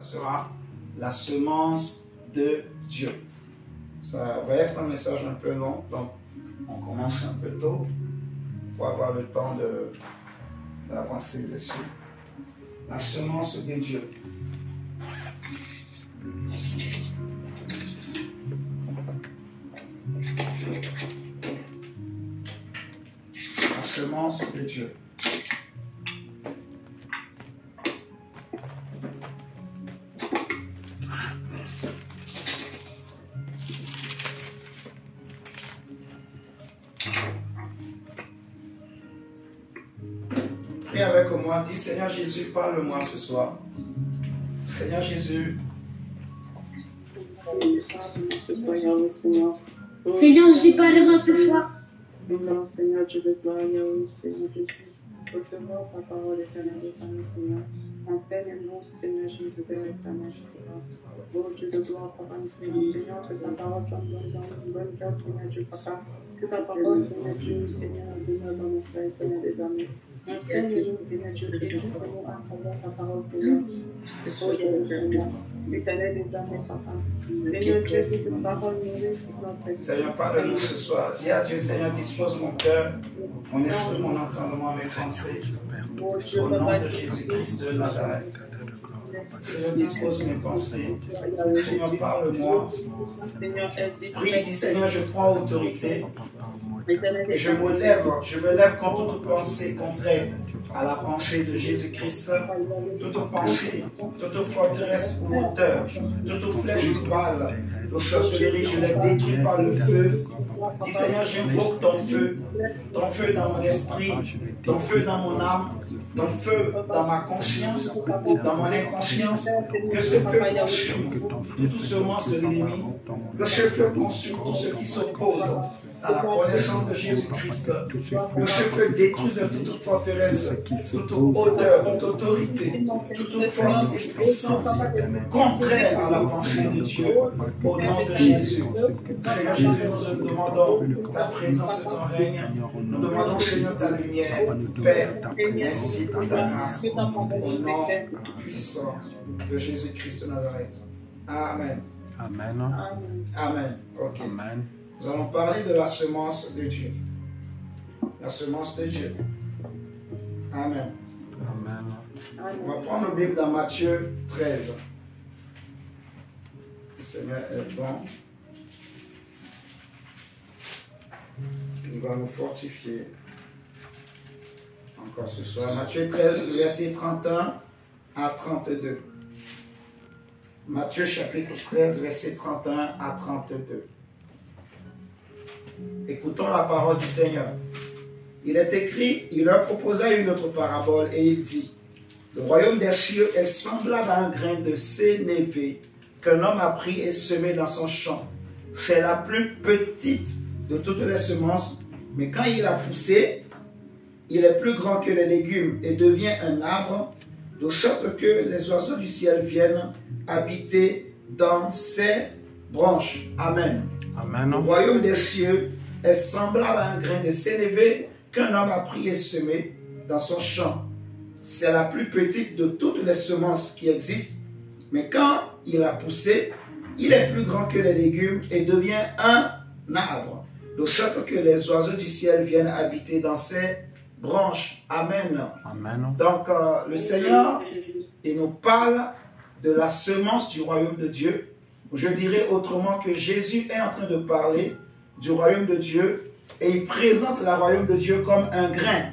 sera la semence de Dieu. Ça va être un message un peu long, donc on commence un peu tôt pour avoir le temps d'avancer dessus. La semence de Dieu. La semence de Dieu. Prie avec moi, dis Seigneur Jésus, parle-moi ce soir. Seigneur Jésus. Seigneur Jésus, parle-moi ce soir. Seigneur, je te gloire, Seigneur Jésus. Recevoir ta parole éternelle, Seigneur. Enseigne-nous, Seigneur Jésus, Père éternel. Oh Dieu de gloire, Papa, Seigneur, que ta parole soit dans une bonne cœur, Seigneur Dieu, Papa. Que ta parole, Seigneur Dieu, Seigneur, demeure dans nos frères, Seigneur des amis. Enseigne-nous, Seigneur Dieu, éduque-nous à travers ta parole, Seigneur. Oh Dieu, Seigneur, éternel des amis, Papa. Seigneur Dieu, que cette parole nourrit notre être. Seigneur, parle-nous ce soir. Dis à Dieu, Seigneur, dispose mon cœur, mon esprit, mon entendement, mes pensées. Au nom de Jésus-Christ de Nazareth. Seigneur, dispose mes pensées. Seigneur, parle-moi. Prie, dis Seigneur, je prends autorité. Et je me lève contre toute pensée contraire à la pensée de Jésus-Christ. Toute pensée, toute forteresse ou hauteur, toute flèche ou balle, toute sorcellerie, je les détruis par le feu. Dis Seigneur, j'invoque ton feu dans mon esprit, ton feu dans mon âme, ton feu dans ma conscience, dans mon inconscience, que ce feu consume toute semence de l'ennemi, que ce feu consume tout ce qui s'oppose à la connaissance de Jésus-Christ, que ce feu détruise toute forteresse, toute hauteur, toute autorité, toute force et puissance contraire à la pensée de Dieu, au nom de Jésus. Seigneur Jésus, nous demandons ta présence et ton règne. Nous demandons, Seigneur, ta lumière. Père, merci pour ta grâce. Au nom puissant de Jésus-Christ de Nazareth. Amen. Amen. Amen. Ok. Amen. Nous allons parler de la semence de Dieu. La semence de Dieu. Amen. Amen. On va prendre nos Bibles dans Matthieu 13. Le Seigneur est bon. Il va nous fortifier encore ce soir. Matthieu 13, versets 31 à 32. Matthieu chapitre 13, versets 31 à 32. Écoutons la parole du Seigneur. Il est écrit, il leur proposa une autre parabole et il dit, le royaume des cieux est semblable à un grain de sénévé qu'un homme a pris et semé dans son champ. C'est la plus petite de toutes les semences, mais quand il a poussé, il est plus grand que les légumes et devient un arbre, de sorte que les oiseaux du ciel viennent habiter dans ses branches. Amen. Amen. Le royaume des cieux est semblable à un grain de sénévé qu'un homme a pris et semé dans son champ. C'est la plus petite de toutes les semences qui existent, mais quand il a poussé, il est plus grand que les légumes et devient un arbre, de sorte que les oiseaux du ciel viennent habiter dans ses branches. Amen. Amen. Donc, le Seigneur, il nous parle de la semence du royaume de Dieu. Je dirais autrement que Jésus est en train de parler du royaume de Dieu et il présente le royaume de Dieu comme un grain.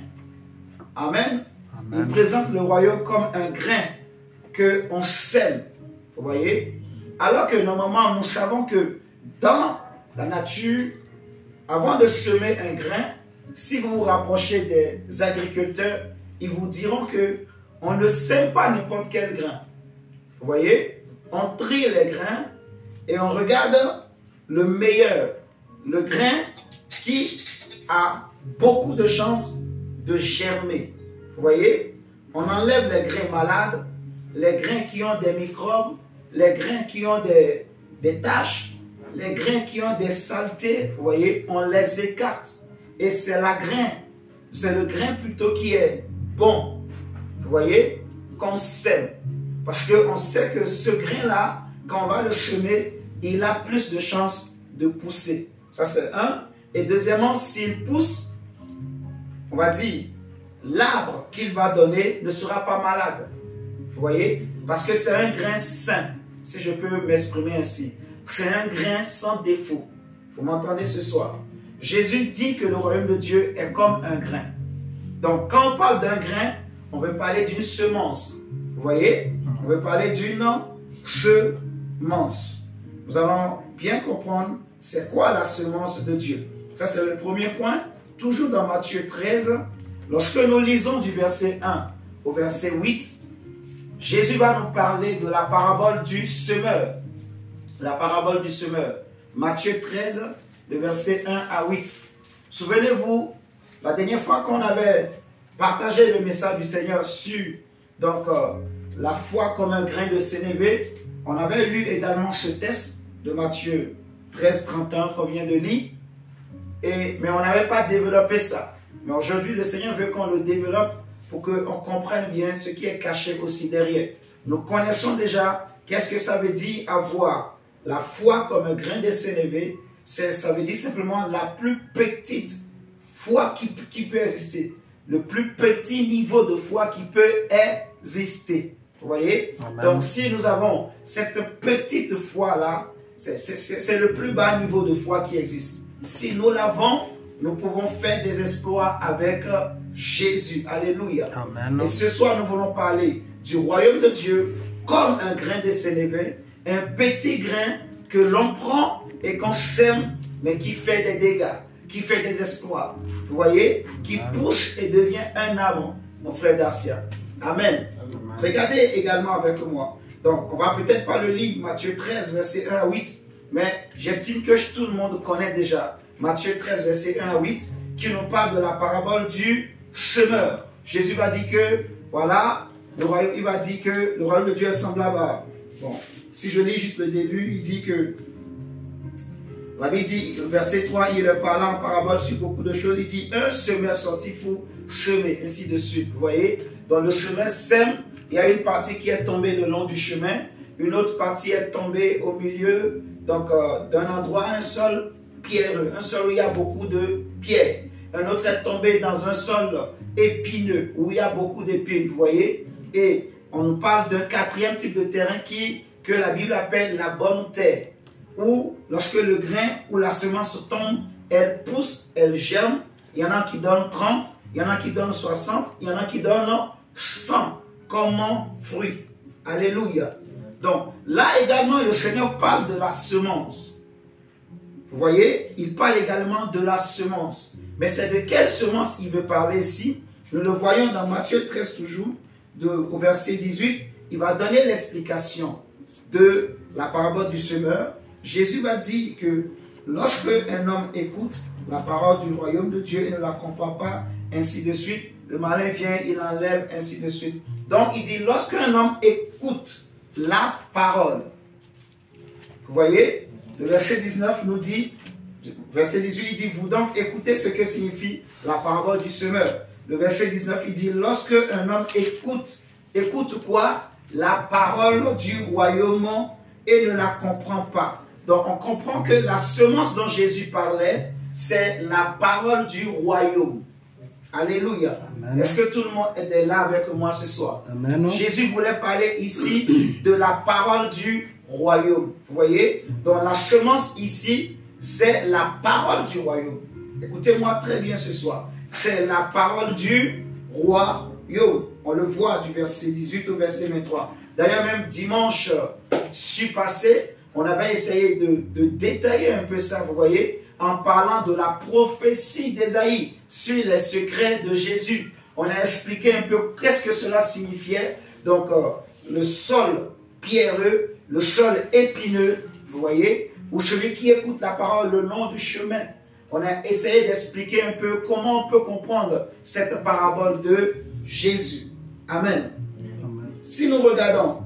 Amen. Amen. Il présente le royaume comme un grain qu'on sème. Vous voyez? Alors que normalement, nous savons que dans la nature, avant de semer un grain, si vous vous rapprochez des agriculteurs, ils vous diront que on ne sème pas n'importe quel grain. Vous voyez? On trie les grains et on regarde le meilleur, le grain qui a beaucoup de chances de germer. Vous voyez? On enlève les grains malades, les grains qui ont des microbes, les grains qui ont des taches, les grains qui ont des saletés. Vous voyez? On les écarte. Et c'est le grain plutôt qui est bon. Vous voyez? Qu'on sème. Parce qu'on sait que ce grain-là, quand on va le semer, il a plus de chances de pousser. Ça, c'est un. Et deuxièmement, s'il pousse, on va dire, l'arbre qu'il va donner ne sera pas malade. Vous voyez? Parce que c'est un grain sain, si je peux m'exprimer ainsi. C'est un grain sans défaut. Vous m'entendez ce soir? Jésus dit que le royaume de Dieu est comme un grain. Donc, quand on parle d'un grain, on veut parler d'une semence. Vous voyez? On veut parler d'une semence. Nous allons bien comprendre c'est quoi la semence de Dieu. Ça, c'est le premier point. Toujours dans Matthieu 13, lorsque nous lisons du verset 1 au verset 8, Jésus va nous parler de la parabole du semeur. La parabole du semeur. Matthieu 13, le verset 1 à 8. Souvenez-vous, la dernière fois qu'on avait partagé le message du Seigneur sur la foi comme un grain de sénévé, on avait lu également ce texte de Matthieu 13, 31 qu'on vient de lire, mais on n'avait pas développé ça. Mais aujourd'hui, le Seigneur veut qu'on le développe pour qu'on comprenne bien ce qui est caché aussi derrière. Nous connaissons déjà qu'est-ce que ça veut dire avoir la foi comme un grain de sénévé. Ça veut dire simplement la plus petite foi qui peut exister. Le plus petit niveau de foi qui peut exister. Vous voyez? Amen. Donc si nous avons cette petite foi-là, c'est le plus bas niveau de foi qui existe. Si nous l'avons, nous pouvons faire des exploits avec Jésus. Alléluia. Amen. Et ce soir, nous voulons parler du royaume de Dieu comme un grain de sénévé, un petit grain que l'on prend et qu'on sème, mais qui fait des dégâts, qui fait des exploits. Vous voyez? Qui pousse et devient un arbre, mon frère Dacia. Amen. Amen. Regardez également avec moi. Donc, on va peut-être pas le lire, Matthieu 13, verset 1 à 8, mais j'estime que tout le monde connaît déjà Matthieu 13, verset 1 à 8, qui nous parle de la parabole du semeur. Jésus va dire que, voilà, il va dire que le royaume de Dieu est semblable à... Bon, si je lis juste le début, il dit que... La Bible dit, verset 3, il leur parle en parabole sur beaucoup de choses. Il dit, un semeur sorti pour semer, ainsi de suite. Vous voyez? Dans le semeur sème, il y a une partie qui est tombée le long du chemin, une autre partie est tombée au milieu, donc d'un endroit, un sol pierreux, un sol où il y a beaucoup de pierres. Un autre est tombé dans un sol épineux, où il y a beaucoup d'épines, vous voyez? Et on nous parle d'un quatrième type de terrain que la Bible appelle la bonne terre, où lorsque le grain ou la semence tombe, elle pousse, elle germe. Il y en a qui donnent 30, il y en a qui donnent 60, il y en a qui donnent 100 comme fruit. Alléluia. Donc là également, le Seigneur parle de la semence. Vous voyez, il parle également de la semence. Mais c'est de quelle semence il veut parler ici? Nous le voyons dans Matthieu 13 toujours, au verset 18. Il va donner l'explication de la parabole du semeur. Jésus va dire que lorsque un homme écoute la parole du royaume de Dieu et ne la comprend pas, ainsi de suite, le malin vient, il enlève, ainsi de suite. Donc il dit, lorsqu'un homme écoute la parole, vous voyez, le verset 19 nous dit, verset 18, il dit, vous donc écoutez ce que signifie la parole du semeur. Le verset 19, il dit, lorsque un homme écoute quoi? La parole du royaume et ne la comprend pas. Donc on comprend que la semence dont Jésus parlait, c'est la parole du royaume. Alléluia. Est-ce que tout le monde est là avec moi ce soir? Amen. Jésus voulait parler ici de la parole du royaume. Vous voyez? Donc la semence ici, c'est la parole du royaume. Écoutez-moi très bien ce soir. C'est la parole du royaume. On le voit du verset 18 au verset 23. D'ailleurs, même dimanche passé, on avait essayé de détailler un peu ça, vous voyez, en parlant de la prophétie d'Ésaïe sur les secrets de Jésus. On a expliqué un peu qu'est-ce que cela signifiait. Donc, le sol pierreux, le sol épineux, vous voyez, ou celui qui écoute la parole le long du chemin. On a essayé d'expliquer un peu comment on peut comprendre cette parabole de Jésus. Amen. Amen. Si nous regardons,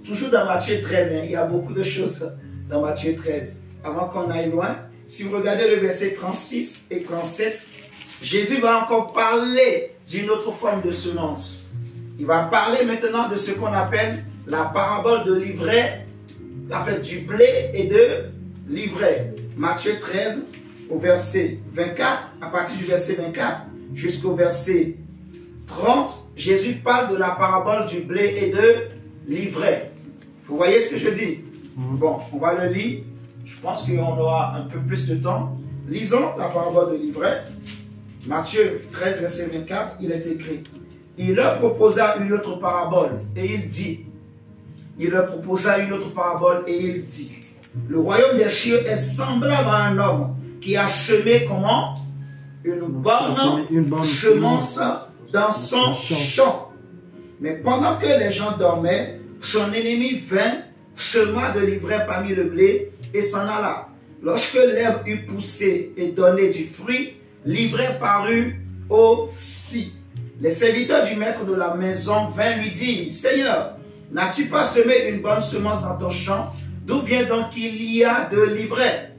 toujours dans Matthieu 13, il y a beaucoup de choses dans Matthieu 13. Avant qu'on aille loin, si vous regardez le verset 36 et 37, Jésus va encore parler d'une autre forme de semence. Il va parler maintenant de ce qu'on appelle la parabole de l'ivraie, en fait du blé et de l'ivraie. Matthieu 13 au verset 24, à partir du verset 24 jusqu'au verset 30, Jésus parle de la parabole du blé et de l'ivraie. Vous voyez ce que je dis? Bon, on va le lire. Je pense qu'on aura un peu plus de temps. Lisons la parabole de l'ivraie. Matthieu 13, verset 24, il est écrit. Il leur proposa une autre parabole et il dit. Il leur proposa une autre parabole et il dit. Le royaume des cieux est semblable à un homme qui a semé comment? Une bonne semence dans son champ. Mais pendant que les gens dormaient, son ennemi vint, sema de l'ivraie parmi le blé et s'en alla. Lorsque l'herbe eut poussé et donné du fruit, l'ivraie parut aussi. Les serviteurs du maître de la maison vinrent lui dire, Seigneur, n'as-tu pas semé une bonne semence dans ton champ? D'où vient donc qu'il y a de l'ivraie?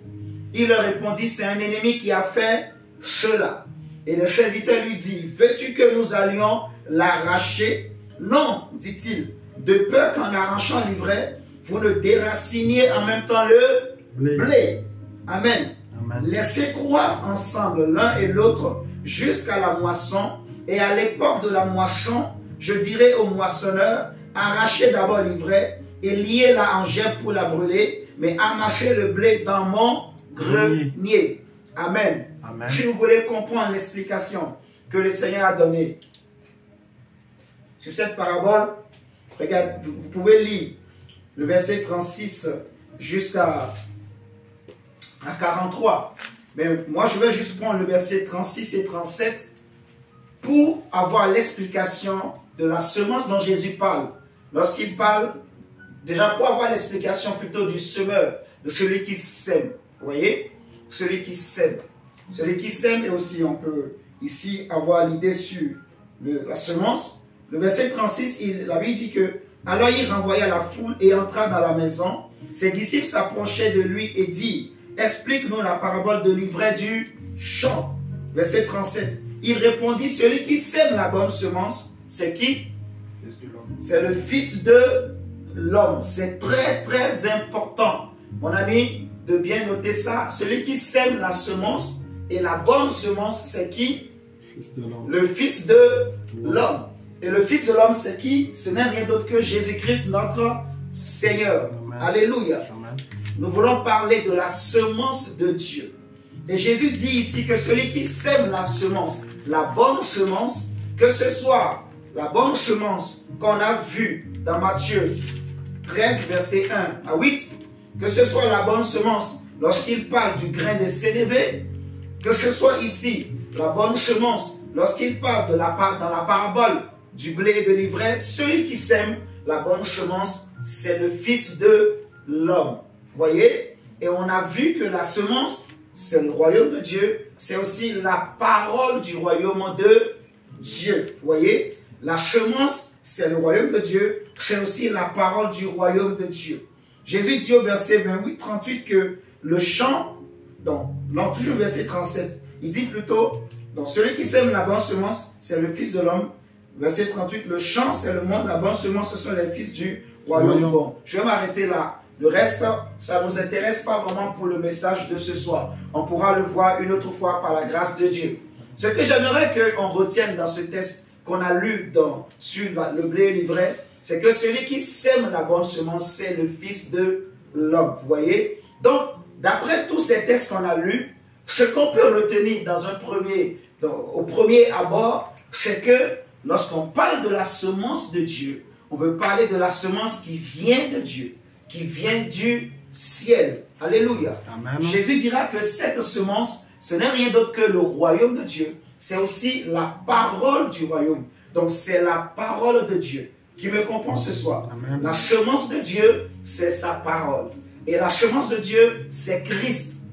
Il leur répondit, c'est un ennemi qui a fait cela. Et le serviteur lui dit, veux-tu que nous allions l'arracher? Non, dit-il, de peur qu'en arrachant l'ivraie, vous ne déraciniez en même temps le blé. Amen. Amen. Laissez croître ensemble l'un et l'autre jusqu'à la moisson. Et à l'époque de la moisson, je dirai au moissonneur, arrachez d'abord l'ivraie et liez-la en gerbes pour la brûler, mais amassez le blé dans mon grenier. Amen. Amen. Si vous voulez comprendre l'explication que le Seigneur a donnée sur cette parabole, regardez, vous pouvez lire le verset 36 jusqu'à 43. Mais moi, je vais juste prendre le verset 36 et 37 pour avoir l'explication de la semence dont Jésus parle. Lorsqu'il parle, déjà pour avoir l'explication plutôt du semeur, de celui qui sème. Vous voyez? Celui qui sème. Celui qui sème, et aussi on peut ici avoir l'idée sur la semence. Le verset 36, la Bible dit que alors il renvoya la foule et entra dans la maison. Ses disciples s'approchaient de lui et dirent, explique-nous la parabole de l'ivraie du champ. Verset 37. Il répondit, celui qui sème la bonne semence, c'est qui? C'est le Fils de l'homme. C'est très très important, mon ami, de bien noter ça. Celui qui sème la semence et la bonne semence, c'est qui? Le Fils de l'homme. Et le Fils de l'homme, c'est qui? Ce n'est rien d'autre que Jésus-Christ, notre Seigneur. Amen. Alléluia. Amen. Nous voulons parler de la semence de Dieu. Et Jésus dit ici que celui qui sème la semence, la bonne semence, que ce soit la bonne semence qu'on a vue dans Matthieu 13, verset 1 à 8, que ce soit la bonne semence lorsqu'il parle du grain de sénévé, que ce soit ici la bonne semence lorsqu'il parle dans la parabole du blé et de l'ivraie, celui qui sème la bonne semence, c'est le Fils de l'homme. Vous voyez? Et on a vu que la semence, c'est le royaume de Dieu, c'est aussi la parole du royaume de Dieu. Vous voyez? La semence, c'est le royaume de Dieu, c'est aussi la parole du royaume de Dieu. Jésus dit au verset 28-38 que le champ, donc toujours verset 37, il dit plutôt, donc celui qui sème la bonne semence, c'est le Fils de l'homme. Verset 38, le champ, c'est le monde, la bonne semence, ce sont les fils du royaume. Bon, je vais m'arrêter là. Le reste, ça ne nous intéresse pas vraiment pour le message de ce soir. On pourra le voir une autre fois par la grâce de Dieu. Ce que j'aimerais qu'on retienne dans ce texte qu'on a lu sur le blé et l'ivraie, c'est que celui qui sème la bonne semence, c'est le Fils de l'homme. Vous voyez? Donc, d'après tous ces textes qu'on a lus, ce qu'on peut retenir au premier abord, c'est que lorsqu'on parle de la semence de Dieu, on veut parler de la semence qui vient de Dieu, qui vient du ciel. Alléluia. Amen. Jésus dira que cette semence, ce n'est rien d'autre que le royaume de Dieu. C'est aussi la parole du royaume. Donc c'est la parole de Dieu. Qui me comprend ce soir? Amen. La semence de Dieu, c'est sa parole. Et la semence de Dieu, c'est Christ.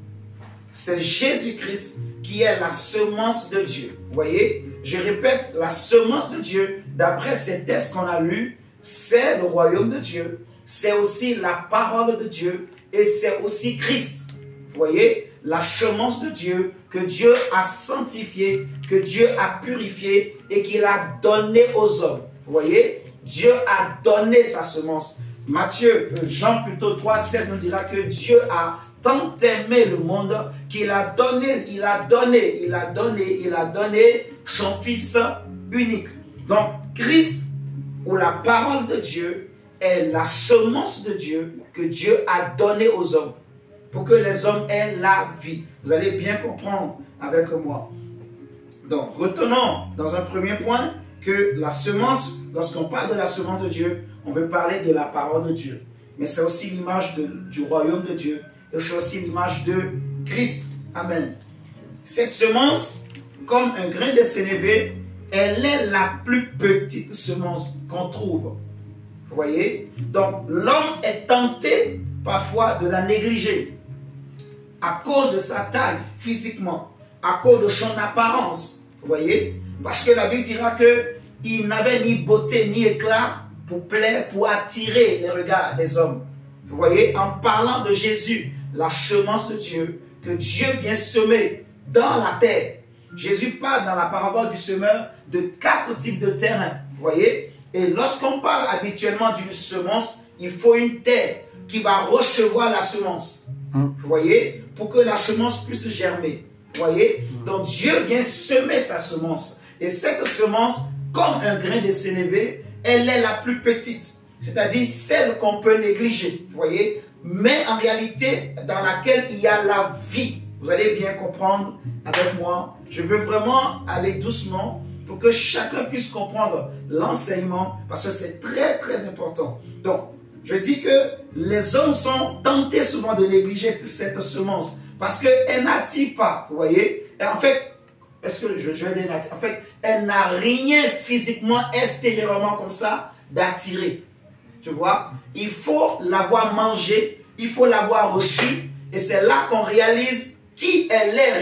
C'est Jésus-Christ qui est la semence de Dieu. Vous voyez? Je répète, la semence de Dieu, d'après ces textes qu'on a lus, c'est le royaume de Dieu. C'est aussi la parole de Dieu et c'est aussi Christ. Vous voyez? La semence de Dieu que Dieu a sanctifiée, que Dieu a purifiée et qu'il a donnée aux hommes. Vous voyez, Dieu a donné sa semence. Jean plutôt 3,16 nous dira que Dieu a tant aimé le monde qu'il a donné son Fils unique. Donc, Christ, ou la parole de Dieu, est la semence de Dieu que Dieu a donnée aux hommes pour que les hommes aient la vie. Vous allez bien comprendre avec moi. Donc, retenons dans un premier point que la semence, lorsqu'on parle de la semence de Dieu, on veut parler de la parole de Dieu. Mais c'est aussi l'image du royaume de Dieu. Et c'est aussi l'image de Christ. Amen. Cette semence, comme un grain de sénévé, elle est la plus petite semence qu'on trouve. Vous voyez? Donc, l'homme est tenté parfois de la négliger à cause de sa taille physiquement, à cause de son apparence. Vous voyez? Parce que la Bible dira qu'il n'avait ni beauté ni éclat pour plaire, pour attirer les regards des hommes. Vous voyez? En parlant de Jésus, la semence de Dieu, que Dieu vient semer dans la terre. Jésus parle dans la parabole du semeur de 4 types de terrains. Vous voyez? Et lorsqu'on parle habituellement d'une semence, il faut une terre qui va recevoir la semence. Vous voyez? Pour que la semence puisse germer. Vous voyez? Donc Dieu vient semer sa semence. Et cette semence, comme un grain de sénévé, elle est la plus petite. C'est-à-dire celle qu'on peut négliger. Vous voyez? Mais en réalité, dans laquelle il y a la vie. Vous allez bien comprendre avec moi. Je veux vraiment aller doucement pour que chacun puisse comprendre l'enseignement, parce que c'est très très important. Donc, je dis que les hommes sont tentés souvent de négliger cette semence parce qu'elle n'attire pas, vous voyez. Et en fait, elle n'a rien physiquement, extérieurement comme ça d'attirer. Tu vois, il faut l'avoir mangée, il faut l'avoir reçue, et c'est là qu'on réalise qui elle est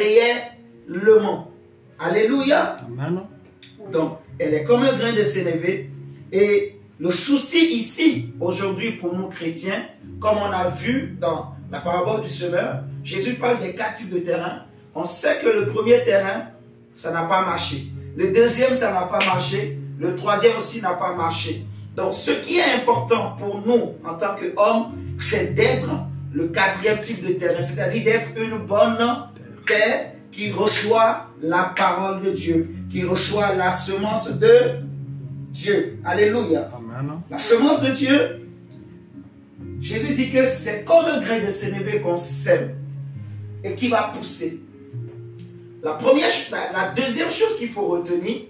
réellement. Alléluia. Amen. Donc, elle est comme un grain de sénévé. Et le souci ici, aujourd'hui, pour nous chrétiens, comme on a vu dans la parabole du semeur, Jésus parle des 4 types de terrains. On sait que le premier terrain, ça n'a pas marché. Le deuxième, ça n'a pas marché. Le troisième aussi n'a pas marché. Donc, ce qui est important pour nous, en tant qu'hommes, c'est d'être le 4e type de terrain. C'est-à-dire d'être une bonne terre qui reçoit la parole de Dieu, qui reçoit la semence de Dieu. Alléluia. Amen. La semence de Dieu, Jésus dit que c'est comme un grain de sénévé qu'on sème et qui va pousser. La deuxième chose qu'il faut retenir,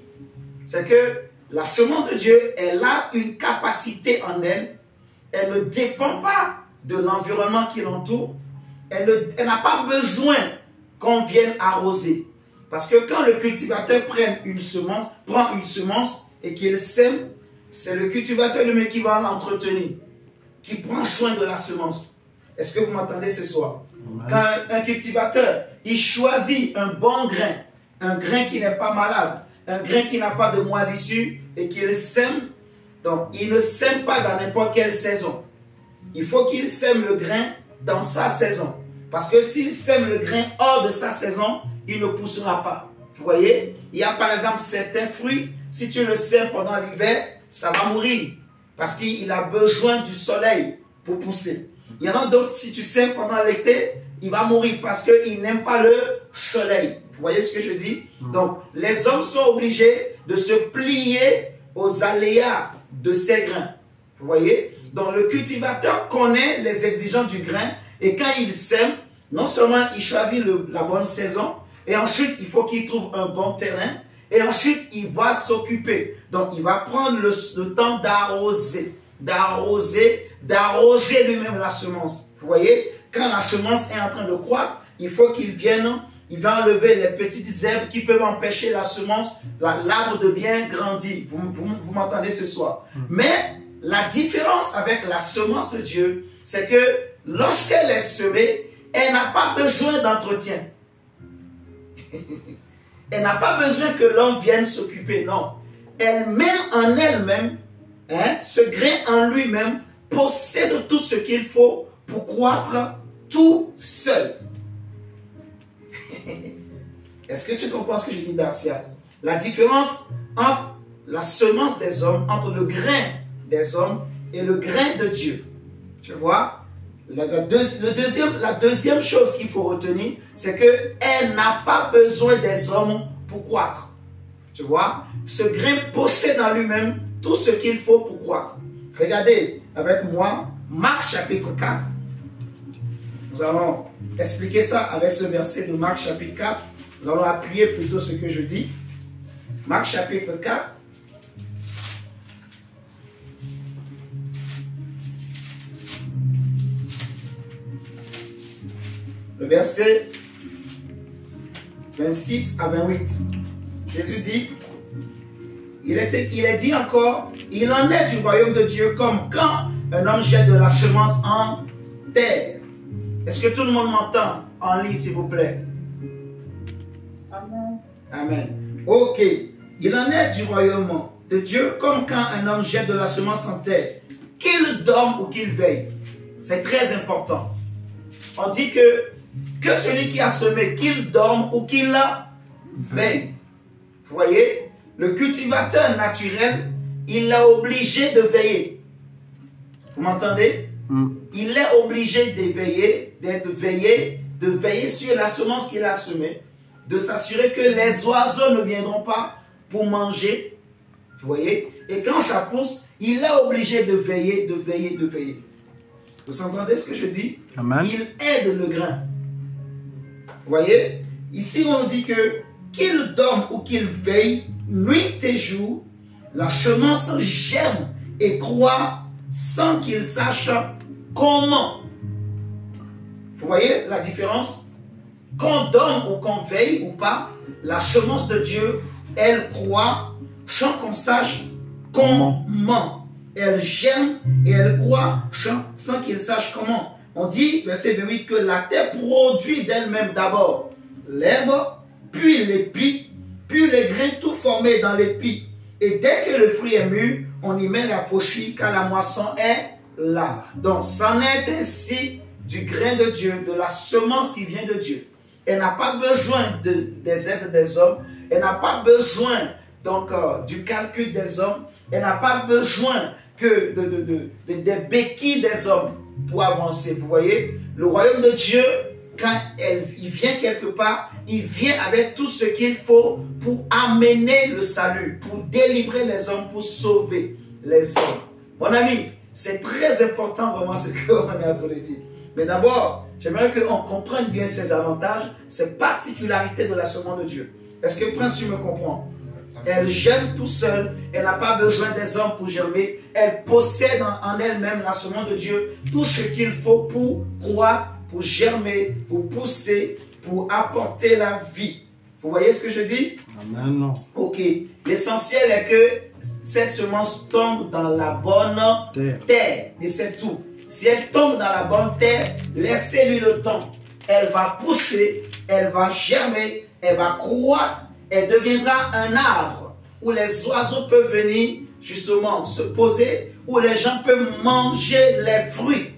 c'est que la semence de Dieu, elle a une capacité en elle. Elle ne dépend pas de l'environnement qui l'entoure. Elle n'a pas besoin qu'on vienne arroser. Parce que quand le cultivateur prend une semence et qu'il sème, c'est le cultivateur lui-même qui va l'entretenir, qui prend soin de la semence. Est-ce que vous m'entendez ce soir? Amen. Quand un cultivateur, il choisit un bon grain, un grain qui n'est pas malade, un grain qui n'a pas de moisissure et qu'il sème, donc il ne sème pas dans n'importe quelle saison. Il faut qu'il sème le grain dans sa saison. Parce que s'il sème le grain hors de sa saison, il ne poussera pas. Vous voyez? Il y a par exemple certains fruits, si tu le sèmes pendant l'hiver, ça va mourir. Parce qu'il a besoin du soleil pour pousser. Il y en a d'autres, si tu sèmes pendant l'été, il va mourir parce qu'il n'aime pas le soleil. Vous voyez ce que je dis? Donc, les hommes sont obligés de se plier aux aléas de ces grains. Vous voyez? Donc, le cultivateur connaît les exigences du grain et quand il sème, non seulement il choisit la bonne saison, et ensuite il faut qu'il trouve un bon terrain, et ensuite il va s'occuper. Donc, il va prendre le temps d'arroser, d'arroser lui-même la semence. Vous voyez? Quand la semence est en train de croître, il faut qu'il vienne, il va enlever les petites herbes qui peuvent empêcher la semence, l'arbre de bien grandir. Vous m'entendez ce soir? Mais la différence avec la semence de Dieu, c'est que lorsqu'elle est semée, elle n'a pas besoin d'entretien. Elle n'a pas besoin que l'homme vienne s'occuper, non. Elle-même en elle-même, ce grain en lui-même, possède tout ce qu'il faut pour croître tout seul. Est-ce que tu comprends ce que je dis, Darcia? La différence entre la semence des hommes, entre le grain des hommes et le grain de Dieu. Tu vois? La deuxième chose qu'il faut retenir, c'est qu'elle n'a pas besoin des hommes pour croître. Tu vois? Ce grain possède en lui-même tout ce qu'il faut pour croître. Regardez avec moi Marc chapitre 4. Nous allons expliquer ça avec ce verset de Marc chapitre 4. Nous allons appuyer plutôt ce que je dis. Marc chapitre 4. Le verset 26 à 28. Jésus dit, il est dit encore, il en est du royaume de Dieu comme quand un homme jette de la semence en terre. Est-ce que tout le monde m'entend en ligne, s'il vous plaît? Amen. Amen. Ok. Il en est du royaume de Dieu comme quand un homme jette de la semence en terre, qu'il dorme ou qu'il veille. C'est très important. On dit que celui qui a semé, qu'il dorme ou qu'il veille. Vous voyez, le cultivateur naturel, il est obligé de veiller. Vous m'entendez? Il est obligé d'éveiller, de veiller sur la semence qu'il a semée, de s'assurer que les oiseaux ne viendront pas pour manger. Vous voyez? Et quand ça pousse, il est obligé de veiller, de veiller, de veiller. Vous entendez ce que je dis? Amen. Il aide le grain. Vous voyez? Ici, on dit que qu'il dorme ou qu'il veille, nuit et jour, la semence germe et croît sans qu'il sache comment. Vous voyez la différence? Qu'on dorme ou qu'on veille ou pas, la semence de Dieu, elle croît sans qu'on sache comment. Elle germe et elle croît sans qu'il sache comment. On dit, verset 28, que la terre produit d'elle-même d'abord l'herbe, puis l'épi, puis les grains tout formés dans l'épi. Et dès que le fruit est mûr, on y met la faucille car la moisson est là. Donc, c'en est ainsi du grain de Dieu, de la semence qui vient de Dieu. Elle n'a pas besoin des aides des hommes. Elle n'a pas besoin donc du calcul des hommes. Elle n'a pas besoin que des béquilles des hommes pour avancer. Vous voyez, le royaume de Dieu, quand il vient quelque part, il vient avec tout ce qu'il faut pour amener le salut, pour délivrer les hommes, pour sauver les hommes. Mon ami, c'est très important vraiment ce qu'on est en train de dire. Mais d'abord, j'aimerais qu'on comprenne bien ces avantages, ces particularités de la semence de Dieu. Est-ce que Prince, tu me comprends? Elle germe tout seul, elle n'a pas besoin des hommes pour germer, elle possède en elle-même la semence de Dieu, tout ce qu'il faut pour croître, pour germer, pour pousser, pour apporter la vie. Vous voyez ce que je dis? Amen. Ok. L'essentiel est que cette semence tombe dans la bonne terre. Et c'est tout. Si elle tombe dans la bonne terre, laissez-lui le temps. Elle va pousser, elle va germer, elle va croître, elle deviendra un arbre où les oiseaux peuvent venir justement se poser, où les gens peuvent manger les fruits.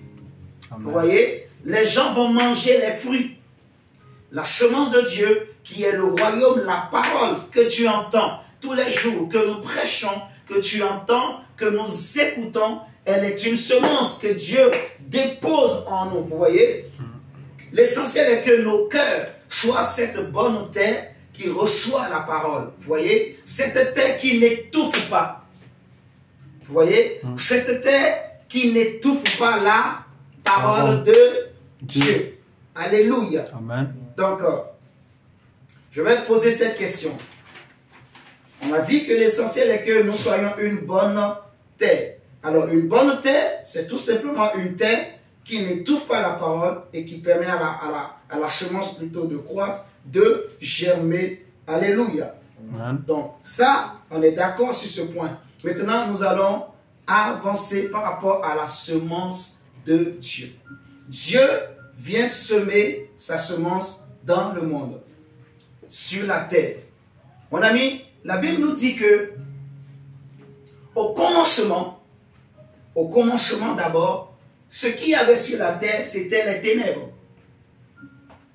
Amen. Vous voyez? Les gens vont manger les fruits. La semence de Dieu, qui est le royaume, la parole que tu entends tous les jours, que nous prêchons, que tu entends, que nous écoutons, elle est une semence que Dieu dépose en nous. Vous voyez? L'essentiel est que nos cœurs soient cette bonne terre qui reçoit la parole. Vous voyez? Cette terre qui n'étouffe pas. Vous voyez? Cette terre qui n'étouffe pas la parole de Dieu. Alléluia. Amen. Donc, je vais poser cette question. On a dit que l'essentiel est que nous soyons une bonne terre. Alors, une bonne terre, c'est tout simplement une terre qui n'étouffe pas la parole et qui permet à la semence plutôt de croître, de germer. Alléluia. Amen. Donc, ça, on est d'accord sur ce point. Maintenant, nous allons avancer par rapport à la semence de Dieu. Dieu vient semer sa semence dans le monde, sur la terre. Mon ami, la Bible nous dit que au commencement d'abord, ce qu'il y avait sur la terre, c'était les ténèbres.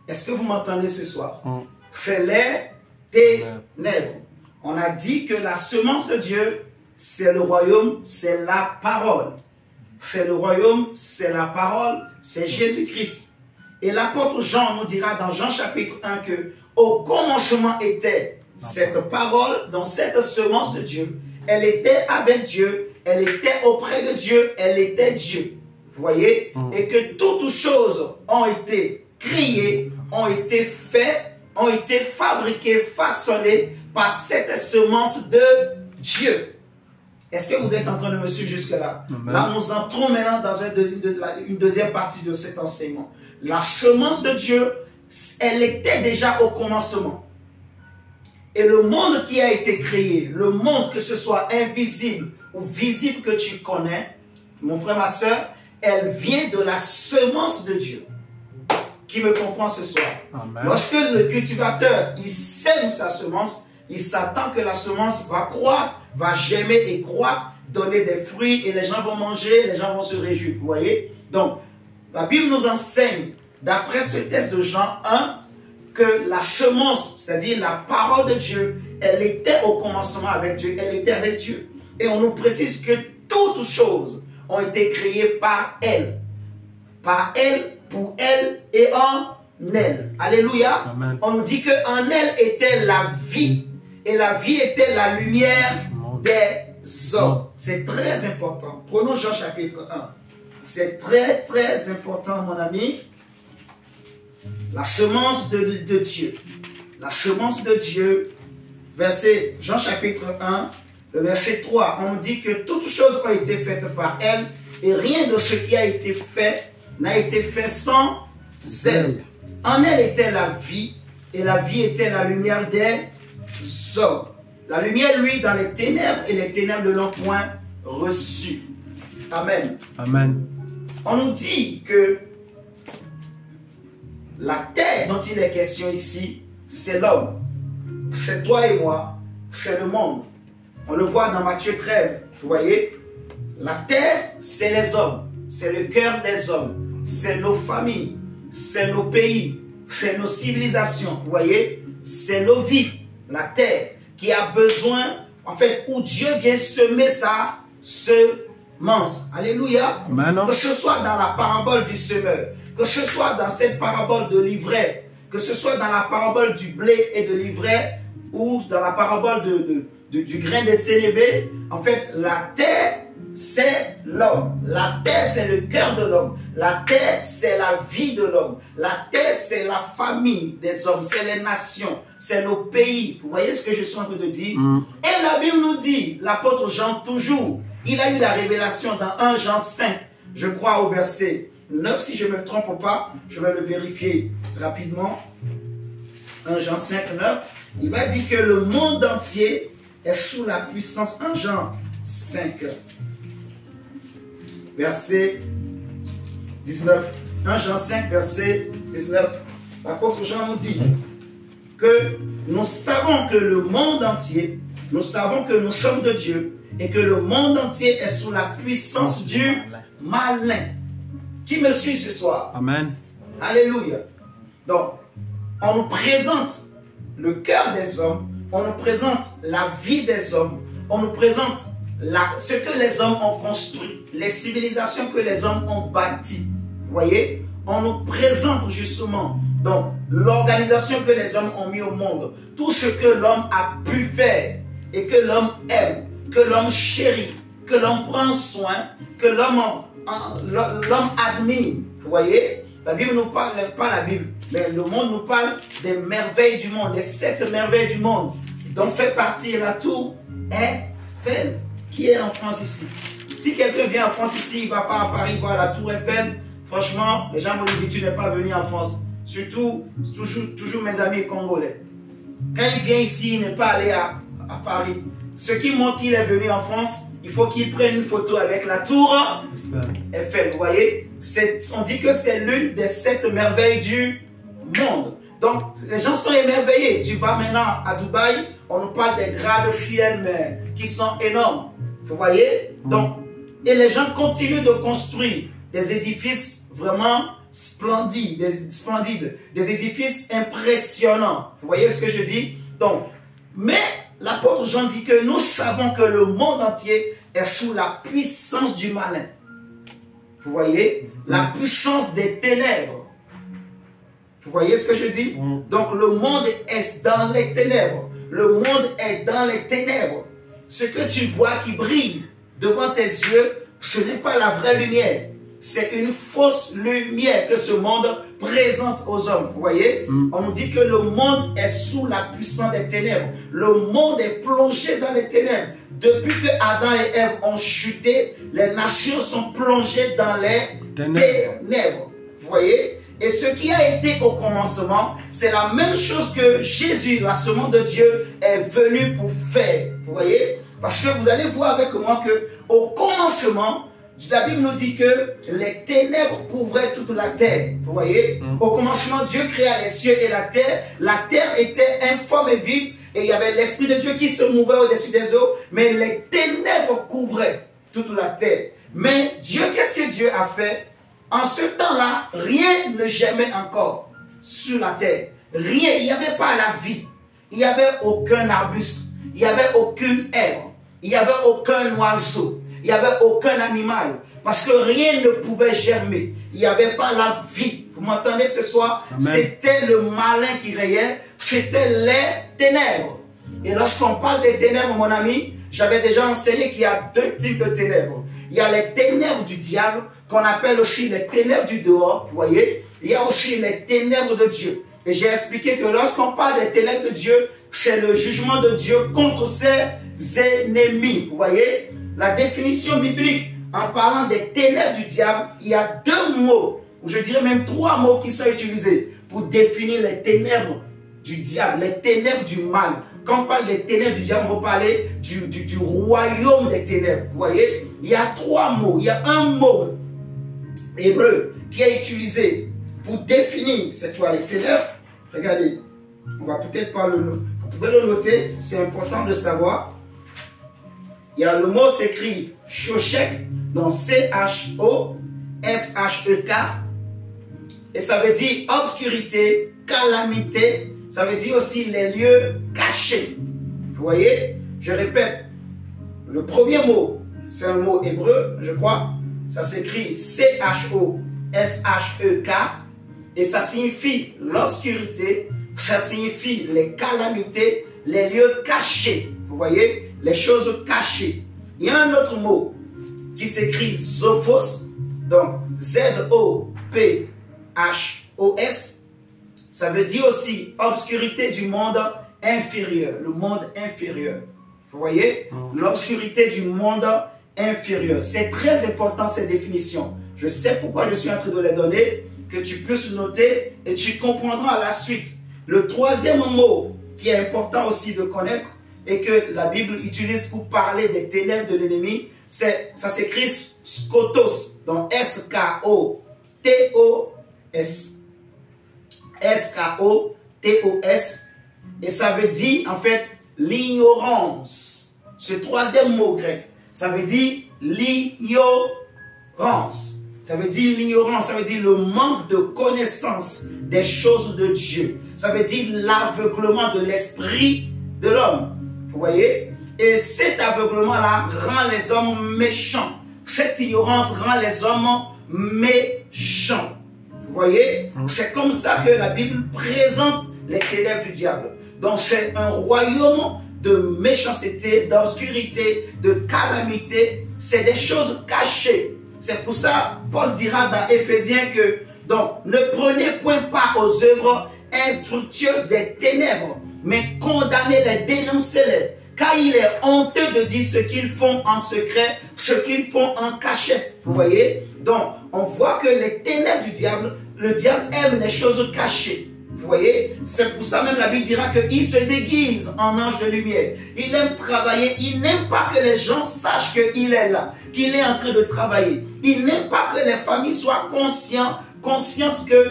Est-ce que vous m'entendez ce soir? C'est les ténèbres. On a dit que la semence de Dieu, c'est le royaume, c'est la parole. C'est le royaume, c'est la parole, c'est Jésus-Christ. Et l'apôtre Jean nous dira dans Jean chapitre 1 que au commencement était cette parole, dans cette semence de Dieu. Elle était avec Dieu, elle était auprès de Dieu, elle était Dieu. Vous voyez? Et que toutes choses ont été créées, ont été faites, ont été fabriquées, façonnées par cette semence de Dieu. Est-ce que vous êtes en train de me suivre jusque-là? Là, nous entrons maintenant dans une deuxième partie de cet enseignement. La semence de Dieu, elle était déjà au commencement. Et le monde qui a été créé, le monde que ce soit invisible ou visible que tu connais, mon frère, ma soeur, elle vient de la semence de Dieu. Qui me comprend ce soir? Amen. Lorsque le cultivateur, il sème sa semence, il s'attend que la semence va croître, va germer et croître, donner des fruits et les gens vont manger, les gens vont se réjouir. Vous voyez? Donc, la Bible nous enseigne, d'après ce texte de Jean 1, que la semence, c'est-à-dire la parole de Dieu, elle était au commencement avec Dieu, elle était avec Dieu. Et on nous précise que toutes choses ont été créées par elle. Par elle, pour elle et en elle. Alléluia. Amen. On nous dit qu'en elle était la vie. Et la vie était la lumière des hommes. C'est très important. Prenons Jean chapitre 1. C'est très, très important, mon ami. La semence de Dieu. La semence de Dieu. Verset, Jean chapitre 1, le verset 3. On dit que toutes choses ont été faites par elle. Et rien de ce qui a été fait n'a été fait sans elle. En elle était la vie. Et la vie était la lumière des hommes. La lumière, lui, dans les ténèbres, et les ténèbres ne l'ont point reçu. Amen. Amen. On nous dit que la terre dont il est question ici, c'est l'homme. C'est toi et moi. C'est le monde. On le voit dans Matthieu 13. Vous voyez? La terre, c'est les hommes. C'est le cœur des hommes. C'est nos familles. C'est nos pays. C'est nos civilisations. Vous voyez? C'est nos vies. La terre qui a besoin, en fait, où Dieu vient semer sa semence. Alléluia. Amen. Que ce soit dans la parabole du semeur, que ce soit dans cette parabole de l'ivraie, que ce soit dans la parabole du blé et de l'ivraie, ou dans la parabole du grain de sénévé, en fait, la terre, c'est l'homme. La terre, c'est le cœur de l'homme. La terre, c'est la vie de l'homme. La terre, c'est la famille des hommes. C'est les nations. C'est nos pays. Vous voyez ce que je suis en train de dire? Et la Bible nous dit, l'apôtre Jean toujours, il a eu la révélation dans 1 Jean 5, je crois au verset 9, si je ne me trompe pas, je vais le vérifier rapidement. 1 Jean 5, 9, il va dire que le monde entier est sous la puissance. 1 Jean 5, verset 19. 1 Jean 5, verset 19. L'apôtre Jean nous dit que nous savons que le monde entier, nous savons que nous sommes de Dieu et que le monde entier est sous la puissance du malin. Qui me suit ce soir? Amen. Alléluia. Donc, on nous présente le cœur des hommes, on nous présente la vie des hommes, on nous présente ce que les hommes ont construit, les civilisations que les hommes ont bâties. Vous voyez? On nous présente justement donc l'organisation que les hommes ont mis au monde, tout ce que l'homme a pu faire et que l'homme aime, que l'homme chérit, que l'homme prend soin, que l'homme admire. Vous voyez? La Bible nous parle, pas la Bible, mais le monde nous parle des merveilles du monde, des 7 merveilles du monde, dont fait partie la tour Eiffel. Qui est en France ici? Si quelqu'un vient en France ici, il ne va pas à Paris voir la tour Eiffel, franchement, les gens vont lui dire tu n'es pas venu en France. Surtout, toujours mes amis congolais. Quand il vient ici, il n'est pas allé à Paris. Ce qui montre qu'il est venu en France, il faut qu'il prenne une photo avec la tour Eiffel. Vous voyez? On dit que c'est l'une des 7 merveilles du monde. Donc, les gens sont émerveillés. Tu vas maintenant à Dubaï, on nous parle des gratte-ciel, mais qui sont énormes. Vous voyez? Donc, et les gens continuent de construire des édifices vraiment splendides, des édifices impressionnants. Vous voyez ce que je dis? Donc, mais l'apôtre Jean dit que nous savons que le monde entier est sous la puissance du malin. Vous voyez? La puissance des ténèbres. Vous voyez ce que je dis? Donc le monde est dans les ténèbres. Le monde est dans les ténèbres. Ce que tu vois qui brille devant tes yeux, ce n'est pas la vraie lumière. C'est une fausse lumière que ce monde présente aux hommes. Vous voyez? On nous dit que le monde est sous la puissance des ténèbres. Le monde est plongé dans les ténèbres. Depuis que Adam et Ève ont chuté, les nations sont plongées dans les ténèbres. Vous voyez? Et ce qui a été au commencement, c'est la même chose que Jésus, la semence de Dieu, est venu pour faire. Vous voyez? Parce que vous allez voir avec moi que au commencement, la Bible nous dit que les ténèbres couvraient toute la terre. Vous voyez? Au commencement, Dieu créa les cieux et la terre. La terre était informe et vide. Et il y avait l'Esprit de Dieu qui se mouvait au-dessus des eaux. Mais les ténèbres couvraient toute la terre. Mais Dieu, qu'est-ce que Dieu a fait? En ce temps-là, rien ne germait encore sur la terre. Rien. Il n'y avait pas la vie. Il n'y avait aucun arbuste. Il n'y avait aucune herbe. Il n'y avait aucun oiseau. Il n'y avait aucun animal. Parce que rien ne pouvait germer. Il n'y avait pas la vie. Vous m'entendez ce soir? C'était le malin qui rayait. C'était les ténèbres. Et lorsqu'on parle des ténèbres, mon ami, j'avais déjà enseigné qu'il y a deux types de ténèbres. Il y a les ténèbres du diable, qu'on appelle aussi les ténèbres du dehors. Vous voyez? Il y a aussi les ténèbres de Dieu. Et j'ai expliqué que lorsqu'on parle des ténèbres de Dieu, c'est le jugement de Dieu contre ses ennemis. Vous voyez? La définition biblique, en parlant des ténèbres du diable, il y a deux mots, ou je dirais même trois mots qui sont utilisés pour définir les ténèbres du diable, les ténèbres du mal. Quand on parle des ténèbres du diable, on va parler du royaume des ténèbres. Vous voyez? Il y a trois mots. Il y a un mot hébreu qui est utilisé pour définir c'est quoi les ténèbres. Regardez, on va peut-être pas le noter. Vous pouvez le noter, c'est important de savoir. Il y a le mot s'écrit Shoshek, donc C-H-O-S-H-E-K. Et ça veut dire obscurité, calamité. Ça veut dire aussi les lieux cachés. Vous voyez? Je répète. Le premier mot, c'est un mot hébreu, je crois. Ça s'écrit C-H-O-S-H-E-K. Et ça signifie l'obscurité. Ça signifie les calamités, les lieux cachés. Vous voyez? Les choses cachées. Il y a un autre mot qui s'écrit Zophos. Donc Z-O-P-H-O-S. Ça veut dire aussi obscurité du monde inférieur. Le monde inférieur. Vous voyez? L'obscurité du monde inférieur. C'est très important ces définitions. Je sais pourquoi je suis en train de les donner, que tu puisses noter et tu comprendras à la suite. Le troisième mot qui est important aussi de connaître et que la Bible utilise pour parler des ténèbres de l'ennemi, ça s'écrit skotos. Donc S-K-O-T-O-S. S-K-O-T-O-S. Et ça veut dire en fait l'ignorance. Ce troisième mot grec, ça veut dire l'ignorance. Ça veut dire l'ignorance, ça veut dire le manque de connaissance des choses de Dieu. Ça veut dire l'aveuglement de l'esprit de l'homme. Vous voyez? Et cet aveuglement-là rend les hommes méchants. Cette ignorance rend les hommes méchants. Vous voyez? C'est comme ça que la Bible présente les ténèbres du diable. Donc c'est un royaume de méchanceté, d'obscurité, de calamité. C'est des choses cachées. C'est pour ça, Paul dira dans Éphésiens que donc ne prenez point part aux œuvres infructueuses des ténèbres, mais condamnez-les, dénoncez-les. Car il est honteux de dire ce qu'ils font en secret, ce qu'ils font en cachette. Vous voyez? Donc, on voit que les ténèbres du diable, le diable aime les choses cachées. Vous voyez? C'est pour ça même la Bible dira qu'il se déguise en ange de lumière. Il aime travailler. Il n'aime pas que les gens sachent qu'il est là, qu'il est en train de travailler. Il n'aime pas que les familles soient conscientes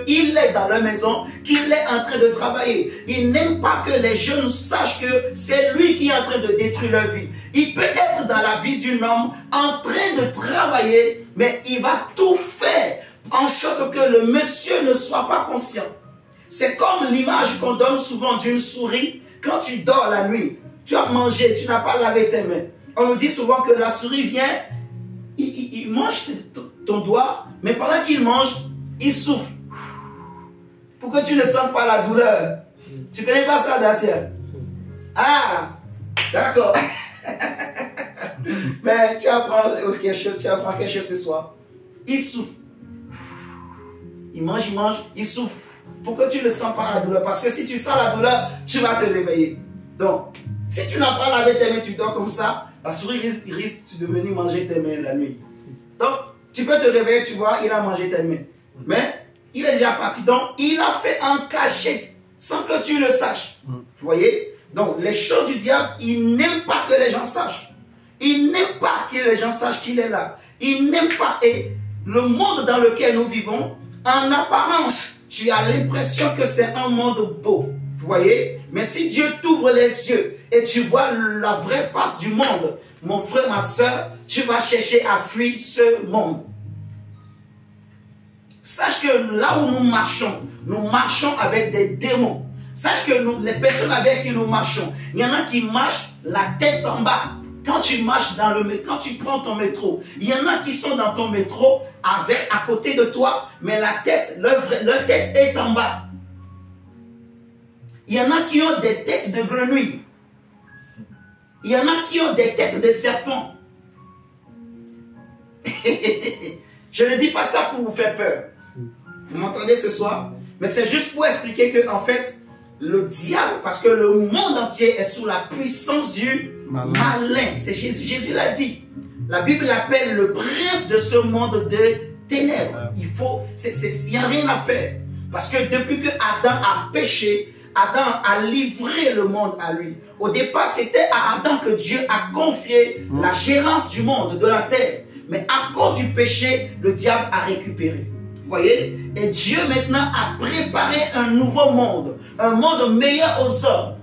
qu'il est dans leur maison, qu'il est en train de travailler. Il n'aime pas que les jeunes sachent que c'est lui qui est en train de détruire leur vie. Il peut être dans la vie d'un homme en train de travailler, mais il va tout faire en sorte que le monsieur ne soit pas conscient. C'est comme l'image qu'on donne souvent d'une souris. Quand tu dors la nuit, tu as mangé, tu n'as pas lavé tes mains. On nous dit souvent que la souris vient, il mange ton doigt, mais pendant qu'il mange, il souffle. Pour que tu ne sentes pas la douleur. Tu ne connais pas ça, Dacia? Ah, d'accord. Mais tu apprends quelque chose ce soir. Il souffle. Il mange, il souffle. Pour que tu ne sens pas la douleur. Parce que si tu sens la douleur, tu vas te réveiller. Donc, si tu n'as pas lavé tes mains, tu dors comme ça, la souris risque de venir manger tes mains la nuit. Donc, tu peux te réveiller, tu vois, il a mangé tes mains. Mais, il est déjà parti. Donc, il a fait en cachette, sans que tu le saches. Vous voyez? Donc, les choses du diable, il n'aime pas que les gens sachent. Il n'aime pas que les gens sachent qu'il est là. Il n'aime pas. Et le monde dans lequel nous vivons, en apparence, tu as l'impression que c'est un monde beau. Vous voyez? Mais si Dieu t'ouvre les yeux et tu vois la vraie face du monde, mon frère, ma soeur, tu vas chercher à fuir ce monde. Sache que là où nous marchons avec des démons. Sache que les personnes avec qui nous marchons, il y en a qui marchent la tête en bas. Quand tu marches dans le métro, quand tu prends ton métro, il y en a qui sont dans ton métro à côté de toi, mais la tête, leur tête est en bas. Il y en a qui ont des têtes de grenouilles. Il y en a qui ont des têtes de serpents. Je ne dis pas ça pour vous faire peur. Vous m'entendez ce soir? Mais c'est juste pour expliquer que, en fait, le diable, parce que le monde entier est sous la puissance du malin. C'est Jésus l'a dit. La Bible l'appelle le prince de ce monde de ténèbres. Il n'y a rien à faire. Parce que depuis que Adam a péché, Adam a livré le monde à lui. Au départ, c'était à Adam que Dieu a confié la gérance du monde, de la terre. Mais à cause du péché, le diable a récupéré. Vous voyez? Et Dieu maintenant a préparé un nouveau monde. Un monde meilleur aux hommes.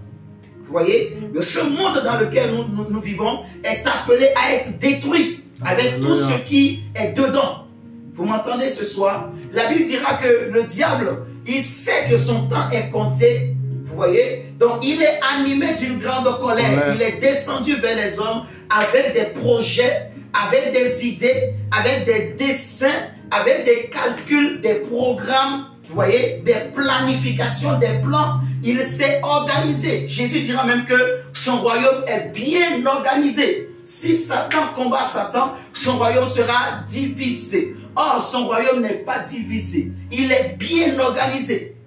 Vous voyez? Mais ce monde dans lequel nous vivons est appelé à être détruit. Avec tout ce qui est dedans. Vous m'entendez ce soir? La Bible dira que le diable, il sait que son temps est compté. Vous voyez? Donc il est animé d'une grande colère. Il est descendu vers les hommes avec des projets, avec des idées, avec des dessins, avec des calculs, des programmes, vous voyez, des planifications, des plans. Il s'est organisé. Jésus dira même que son royaume est bien organisé. Si Satan combat Satan, son royaume sera divisé. Or, son royaume n'est pas divisé. Il est bien organisé.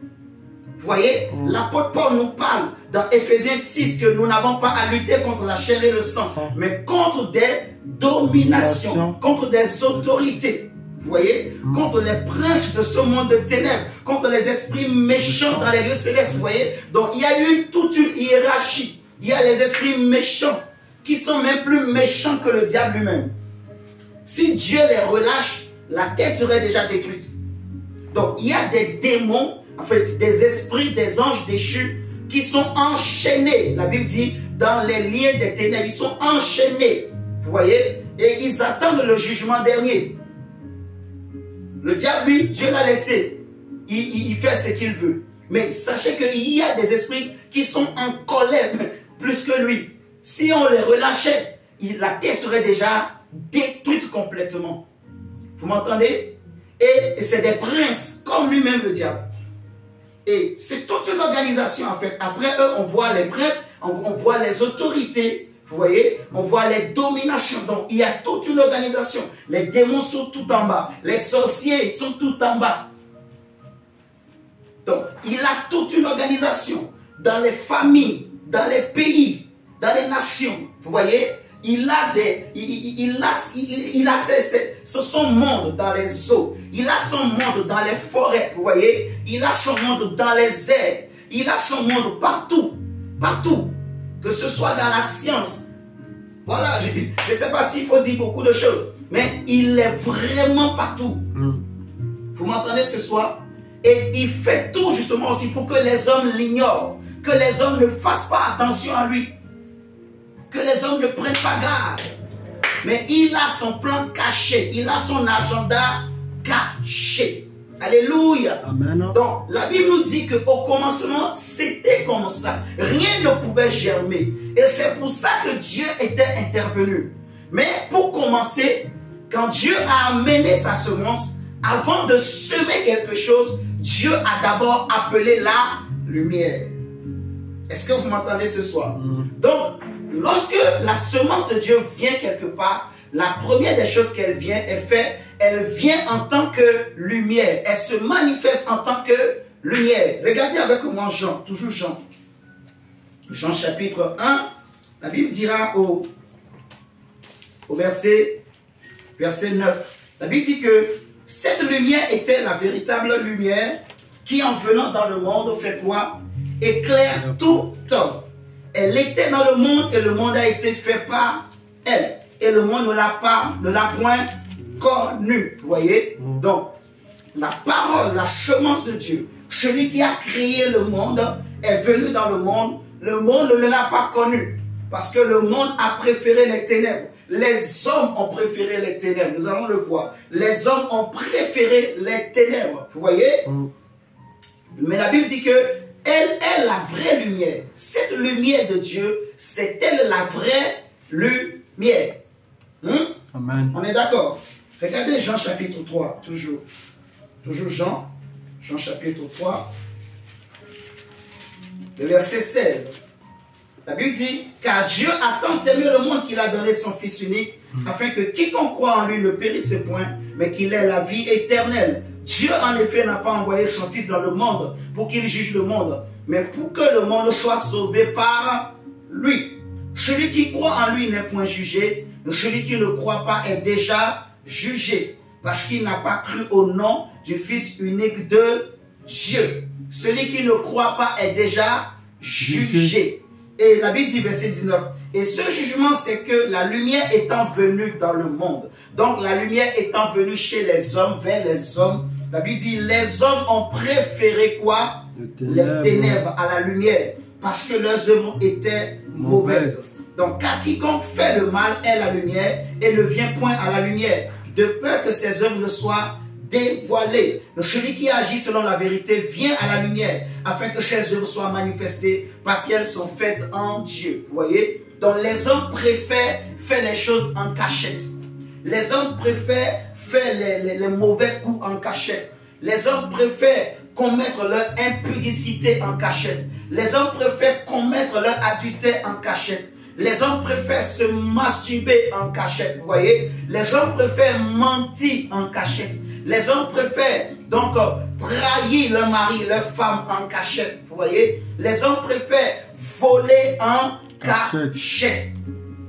Vous voyez, l'apôtre Paul nous parle dans Éphésiens 6 que nous n'avons pas à lutter contre la chair et le sang, mais contre des dominations, contre des autorités. Vous voyez, contre les princes de ce monde de ténèbres, contre les esprits méchants dans les lieux célestes. Vous voyez, donc il y a toute une hiérarchie. Il y a les esprits méchants qui sont même plus méchants que le diable lui-même. Si Dieu les relâche, la terre serait déjà détruite. Donc il y a des démons, en fait des esprits, des anges déchus qui sont enchaînés. La Bible dit dans les liens des ténèbres, ils sont enchaînés. Vous voyez, et ils attendent le jugement dernier. Le diable, lui, Dieu l'a laissé. Il fait ce qu'il veut. Mais sachez qu'il y a des esprits qui sont en colère plus que lui. Si on les relâchait, la terre serait déjà détruite complètement. Vous m'entendez? Et c'est des princes, comme lui-même le diable. Et c'est toute une organisation en fait. Après eux, on voit les princes, on voit les autorités. Vous voyez, on voit les dominations. Donc, il y a toute une organisation. Les démons sont tout en bas. Les sorciers sont tout en bas. Donc, il a toute une organisation. Dans les familles, dans les pays, dans les nations. Vous voyez, il a son monde dans les eaux. Il a son monde dans les forêts. Vous voyez, il a son monde dans les airs. Il a son monde partout. Partout. Que ce soit dans la science. Voilà, je ne sais pas s'il faut dire beaucoup de choses. Mais il est vraiment partout. Vous m'entendez ce soir? Et il fait tout justement aussi pour que les hommes l'ignorent. Que les hommes ne fassent pas attention à lui. Que les hommes ne prennent pas garde. Mais il a son plan caché. Il a son agenda caché. Alléluia. Amen. Donc, la Bible nous dit qu'au commencement, c'était comme ça. Rien ne pouvait germer. Et c'est pour ça que Dieu était intervenu. Mais pour commencer, quand Dieu a amené sa semence, avant de semer quelque chose, Dieu a d'abord appelé la lumière. Est-ce que vous m'entendez ce soir? Donc, lorsque la semence de Dieu vient quelque part, la première des choses qu'elle vient, elle vient en tant que lumière. Elle se manifeste en tant que lumière. Regardez avec moi Jean, toujours Jean. Jean chapitre 1, la Bible dira au verset 9. La Bible dit que cette lumière était la véritable lumière qui, en venant dans le monde, fait quoi? Éclaire tout homme. Elle était dans le monde et le monde a été fait par elle. Et le monde ne l'a point connue. Vous voyez? Donc, la parole, la semence de Dieu, celui qui a créé le monde, est venu dans le monde ne l'a pas connu. Parce que le monde a préféré les ténèbres. Les hommes ont préféré les ténèbres. Nous allons le voir. Les hommes ont préféré les ténèbres. Vous voyez? Mais la Bible dit que elle est la vraie lumière. Cette lumière de Dieu, c'est elle la vraie lumière. Amen. On est d'accord? Regardez Jean chapitre 3, toujours. Toujours Jean chapitre 3, le verset 16. La Bible dit, car Dieu a tant aimé le monde qu'il a donné son Fils unique, afin que quiconque croit en lui ne périsse point, mais qu'il ait la vie éternelle. Dieu, en effet, n'a pas envoyé son Fils dans le monde pour qu'il juge le monde, mais pour que le monde soit sauvé par lui. Celui qui croit en lui n'est point jugé, mais celui qui ne croit pas est déjà jugé, parce qu'il n'a pas cru au nom du Fils unique de Dieu. Celui qui ne croit pas est déjà jugé. Et la Bible dit, verset 19, et ce jugement, c'est que la lumière étant venue dans le monde, donc la lumière étant venue chez les hommes, vers les hommes, la Bible dit, les hommes ont préféré quoi? Les ténèbres à la lumière, parce que leurs œuvres étaient mauvaises. Donc, car quiconque fait le mal est la lumière et ne vient point à la lumière, de peur que ses œuvres ne soient dévoilées. Donc, celui qui agit selon la vérité vient à la lumière, afin que ses œuvres soient manifestées, parce qu'elles sont faites en Dieu. Vous voyez? Donc, les hommes préfèrent faire les choses en cachette. Les hommes préfèrent faire les mauvais coups en cachette. Les hommes préfèrent commettre leur impudicité en cachette. Les hommes préfèrent commettre leur adultère en cachette. Les hommes préfèrent se masturber en cachette. Vous voyez? Les hommes préfèrent mentir en cachette. Les hommes préfèrent donc trahir leur mari, leur femme en cachette. Vous voyez? Les hommes préfèrent voler en cachette.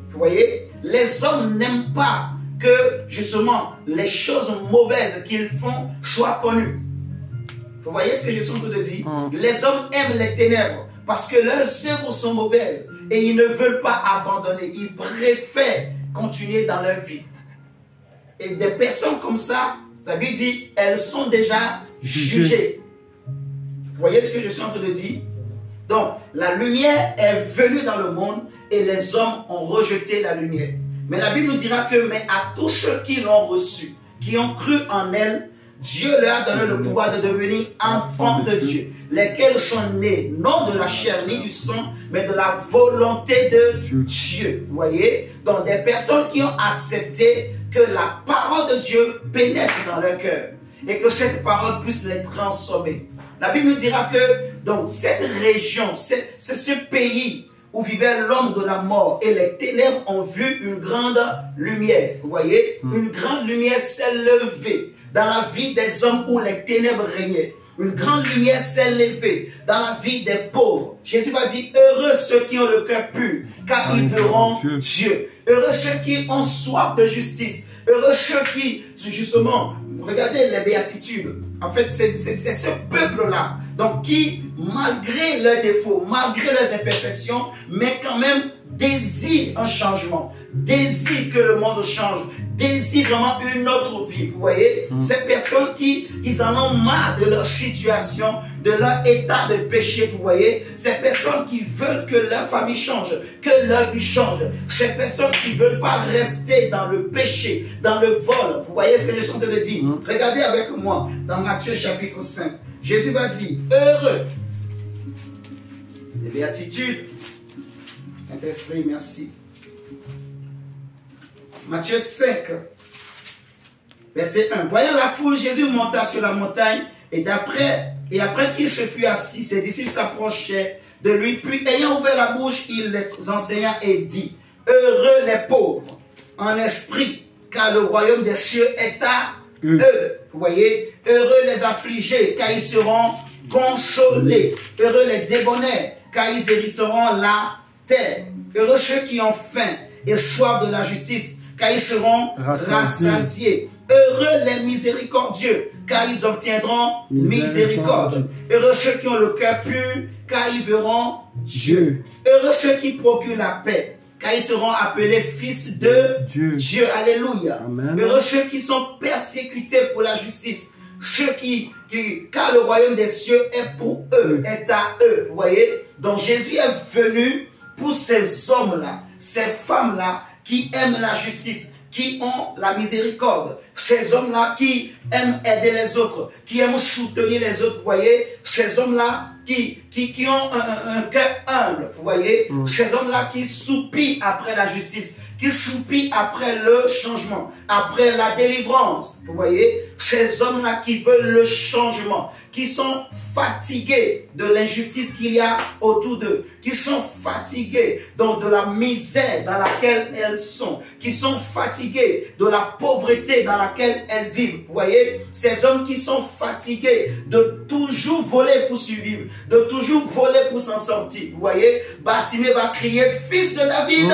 Vous voyez? Les hommes n'aiment pas que justement les choses mauvaises qu'ils font soient connues. Vous voyez ce que je suis en train de dire? Les hommes aiment les ténèbres parce que leurs œuvres sont mauvaises et ils ne veulent pas abandonner. Ils préfèrent continuer dans leur vie. Et des personnes comme ça, la Bible dit, elles sont déjà jugées. Vous voyez ce que je suis en train de dire? Donc, la lumière est venue dans le monde et les hommes ont rejeté la lumière. Mais la Bible nous dira que, mais à tous ceux qui l'ont reçue, qui ont cru en elle, Dieu leur a donné le pouvoir de devenir enfants de Dieu, lesquels sont nés non de la chair ni du sang, mais de la volonté de Dieu. Vous voyez? Donc, des personnes qui ont accepté que la parole de Dieu pénètre dans leur cœur et que cette parole puisse les transformer. La Bible nous dira que donc cette région, c'est ce pays où vivait l'homme de la mort et les ténèbres ont vu une grande lumière. Vous voyez? Une grande lumière s'est levée dans la vie des hommes où les ténèbres régnaient. Une grande lumière s'est levée dans la vie des pauvres. Jésus va dire, heureux ceux qui ont le cœur pur, car ils verront Dieu. Heureux ceux qui ont soif de justice. Heureux ceux qui, justement, regardez les béatitudes. En fait, c'est ce peuple-là. Donc, qui, malgré leurs défauts, malgré leurs imperfections, mais quand même désire un changement. Désire que le monde change. désirent vraiment une autre vie. Vous voyez, ces personnes qui, ils en ont marre de leur situation, de leur état de péché. Vous voyez, ces personnes qui veulent que leur famille change, que leur vie change. Ces personnes qui ne veulent pas rester dans le péché, dans le vol. Vous voyez ce que je suis en train de dire? Regardez avec moi dans Matthieu chapitre 5. Jésus va dire, heureux. Les béatitudes. Saint-Esprit, merci. Matthieu 5, verset 1. Voyant la foule, Jésus monta sur la montagne et après qu'il se fut assis, ses disciples s'approchaient de lui. Puis, ayant ouvert la bouche, il les enseigna et dit, heureux les pauvres en esprit, car le royaume des cieux est à eux. Vous voyez, heureux les affligés, car ils seront consolés. Heureux les débonnaires, car ils hériteront la terre. Heureux ceux qui ont faim et soif de la justice, car ils seront rassasiés. Heureux les miséricordieux, car ils obtiendront miséricorde. Heureux ceux qui ont le cœur pur, car ils verront Dieu. Heureux ceux qui procurent la paix, car ils seront appelés fils de Dieu. Alléluia. Amen. Heureux ceux qui sont persécutés pour la justice, ceux car le royaume des cieux est pour eux, est à eux. Vous voyez? Donc Jésus est venu pour ces hommes-là, ces femmes-là, qui aiment la justice, qui ont la miséricorde. Ces hommes-là qui aiment aider les autres, qui aiment soutenir les autres, vous voyez. Ces hommes-là qui ont un cœur humble, vous voyez. Ces hommes-là qui soupirent après la justice, qui soupirent après le changement, après la délivrance, vous voyez. Ces hommes-là qui veulent le changement, qui sont fatigués de l'injustice qu'il y a autour d'eux, qui sont fatigués donc de la misère dans laquelle elles sont, qui sont fatigués de la pauvreté dans laquelle elles vivent. Vous voyez, ces hommes qui sont fatigués de toujours voler pour survivre, de toujours voler pour s'en sortir. Vous voyez, Bartimée va crier, fils de David,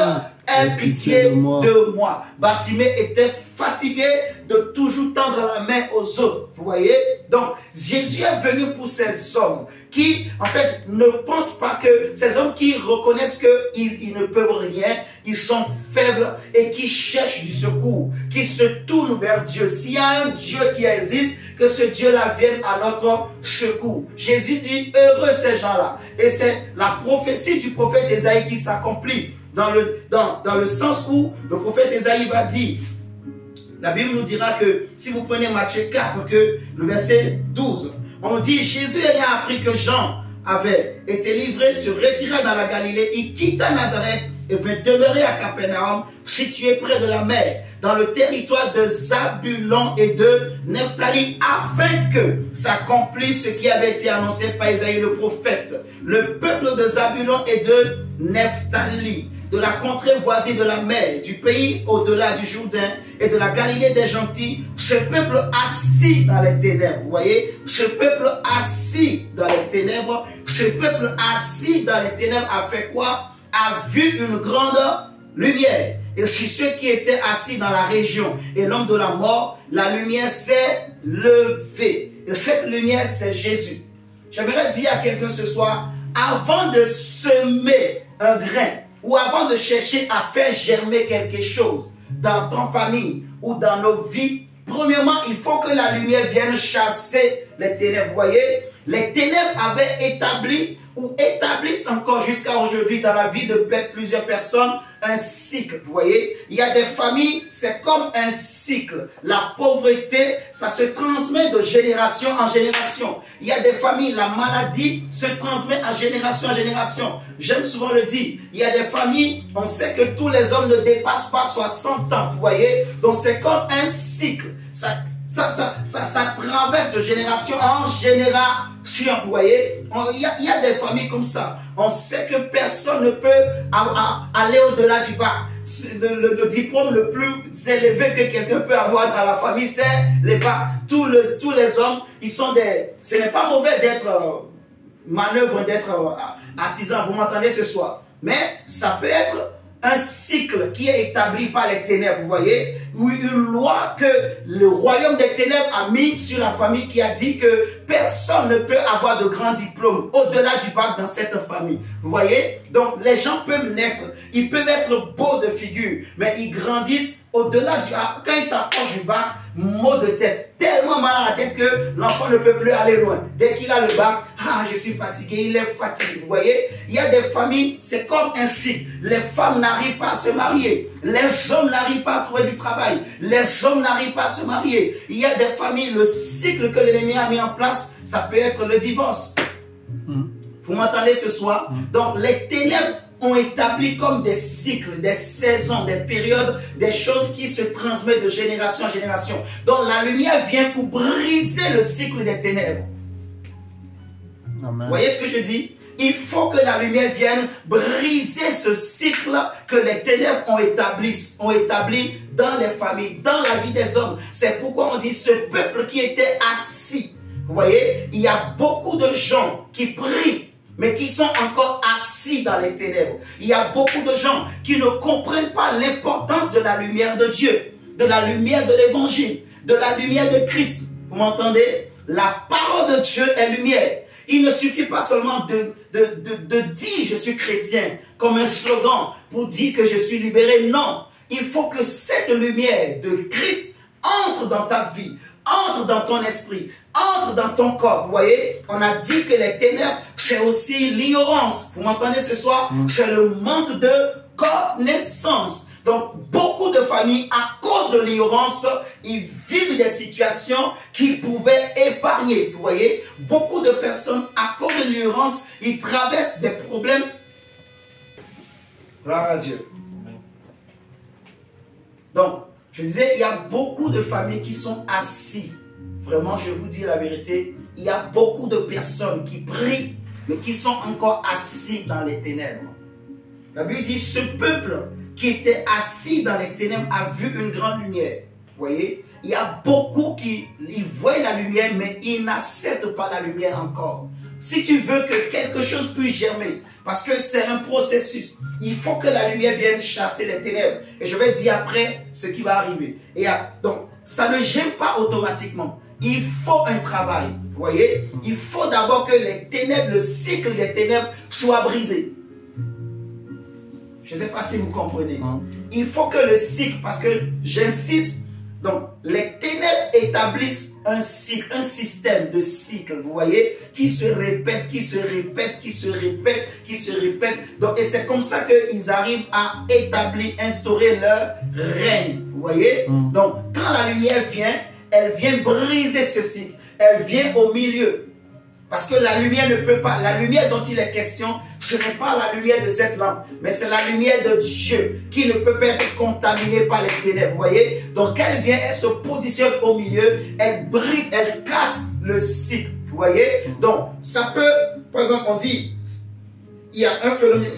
aie pitié de moi. Bartimée était fatigué de toujours tendre la main aux autres. Vous voyez? Donc, Jésus est venu pour ces hommes qui, en fait, ne pensent pas que, ces hommes qui reconnaissent qu'ils ne peuvent rien, ils sont faibles et qui cherchent du secours, qui se tournent vers Dieu. S'il y a un Dieu qui existe, que ce Dieu-là vienne à notre secours. Jésus dit, heureux ces gens-là. Et c'est la prophétie du prophète Ésaïe qui s'accomplit dans le sens où le prophète Ésaïe va dire, la Bible nous dira que, si vous prenez Matthieu 4, que le verset 12, on nous dit, Jésus ayant appris que Jean avait été livré, se retira dans la Galilée, il quitta Nazareth et vint demeurer à Capernaum, situé près de la mer, dans le territoire de Zabulon et de Nephtali, afin que s'accomplisse ce qui avait été annoncé par Isaïe le prophète. Le peuple de Zabulon et de Nephtali, de la contrée voisine de la mer, du pays au-delà du Jourdain et de la Galilée des gentils, ce peuple assis dans les ténèbres, vous voyez, ce peuple assis dans les ténèbres, ce peuple assis dans les ténèbres a fait quoi? A vu une grande lumière. Et sur ceux qui étaient assis dans la région et l'homme de la mort, la lumière s'est levée. Et cette lumière, c'est Jésus. J'aimerais dire à quelqu'un ce soir, avant de semer un grain, ou avant de chercher à faire germer quelque chose dans ton famille ou dans nos vies, premièrement, il faut que la lumière vienne chasser les ténèbres. Vous voyez, les ténèbres avaient établi ou établissent encore jusqu'à aujourd'hui dans la vie de plusieurs personnes un cycle. Vous voyez, il y a des familles, c'est comme un cycle. La pauvreté, ça se transmet de génération en génération. Il y a des familles, la maladie se transmet en génération en génération. J'aime souvent le dire, il y a des familles, on sait que tous les hommes ne dépassent pas 60 ans. Vous voyez, donc c'est comme un cycle. Ça traverse de génération en génération. Vous voyez, il y a des familles comme ça. On sait que personne ne peut aller au-delà du bac. Le diplôme le plus élevé que quelqu'un peut avoir dans la famille, c'est les bacs. Tous les hommes, ils sont des... Ce n'est pas mauvais d'être manœuvre, d'être artisan. Vous m'entendez ce soir? Mais ça peut être un cycle qui est établi par les ténèbres, vous voyez, ou une loi que le royaume des ténèbres a mise sur la famille qui a dit que personne ne peut avoir de grand diplôme au-delà du bac dans cette famille. Vous voyez? Donc les gens peuvent naître, ils peuvent être beaux de figure, mais ils grandissent au-delà du... Quand ils s'approchent du bac, maux de tête, tellement mal à la tête que l'enfant ne peut plus aller loin. Dès qu'il a le bac, ah, je suis fatigué, il est fatigué. Vous voyez, il y a des familles, c'est comme un cycle. Les femmes n'arrivent pas à se marier. Les hommes n'arrivent pas à trouver du travail. Les hommes n'arrivent pas à se marier. Il y a des familles, le cycle que l'ennemi a mis en place, ça peut être le divorce. Vous m'entendez ce soir? Donc, les ténèbres ont établi comme des cycles, des saisons, des périodes, des choses qui se transmettent de génération en génération. Donc la lumière vient pour briser le cycle des ténèbres. Amen. Vous voyez ce que je dis? Il faut que la lumière vienne briser ce cycle que les ténèbres ont établi dans les familles, dans la vie des hommes. C'est pourquoi on dit ce peuple qui était assis. Vous voyez, il y a beaucoup de gens qui prient, mais qui sont encore assis dans les ténèbres. Il y a beaucoup de gens qui ne comprennent pas l'importance de la lumière de Dieu, de la lumière de l'évangile, de la lumière de Christ. Vous m'entendez? La parole de Dieu est lumière. Il ne suffit pas seulement de dire je suis chrétien comme un slogan pour dire que je suis libéré. Non, il faut que cette lumière de Christ entre dans ta vie, entre dans ton esprit, entre dans ton corps. Vous voyez, on a dit que les ténèbres, c'est aussi l'ignorance. Vous m'entendez ce soir? C'est le manque de connaissance. Donc, beaucoup de familles, à cause de l'ignorance, ils vivent des situations qu'ils pouvaient épargner. Vous voyez, beaucoup de personnes, à cause de l'ignorance, ils traversent des problèmes. Gloire à Dieu. Donc, je disais, il y a beaucoup de familles qui sont assises. Vraiment, je vous dis la vérité, il y a beaucoup de personnes qui prient, mais qui sont encore assis dans les ténèbres. La Bible dit, ce peuple qui était assis dans les ténèbres a vu une grande lumière. Vous voyez, il y a beaucoup qui voient la lumière, mais ils n'acceptent pas la lumière encore. Si tu veux que quelque chose puisse germer, parce que c'est un processus, il faut que la lumière vienne chasser les ténèbres. Et je vais dire après ce qui va arriver. Et donc, ça ne germe pas automatiquement. Il faut un travail. Vous voyez, il faut d'abord que les ténèbres, le cycle des ténèbres soit brisé. Je ne sais pas si vous comprenez. Il faut que le cycle, parce que j'insiste, donc les ténèbres établissent un cycle, un système de cycle, vous voyez, qui se répète, qui se répète, qui se répète, qui se répète. Donc, et c'est comme ça qu'ils arrivent à établir, instaurer leur règne. Vous voyez? Donc, quand la lumière vient, elle vient briser ce cycle. Elle vient au milieu. Parce que la lumière ne peut pas, la lumière dont il est question, ce n'est pas la lumière de cette lampe, mais c'est la lumière de Dieu qui ne peut pas être contaminée par les ténèbres, vous voyez. Donc elle vient, elle se positionne au milieu, elle brise, elle casse le cycle, vous voyez. Donc ça peut, par exemple on dit, il y a un phénomène,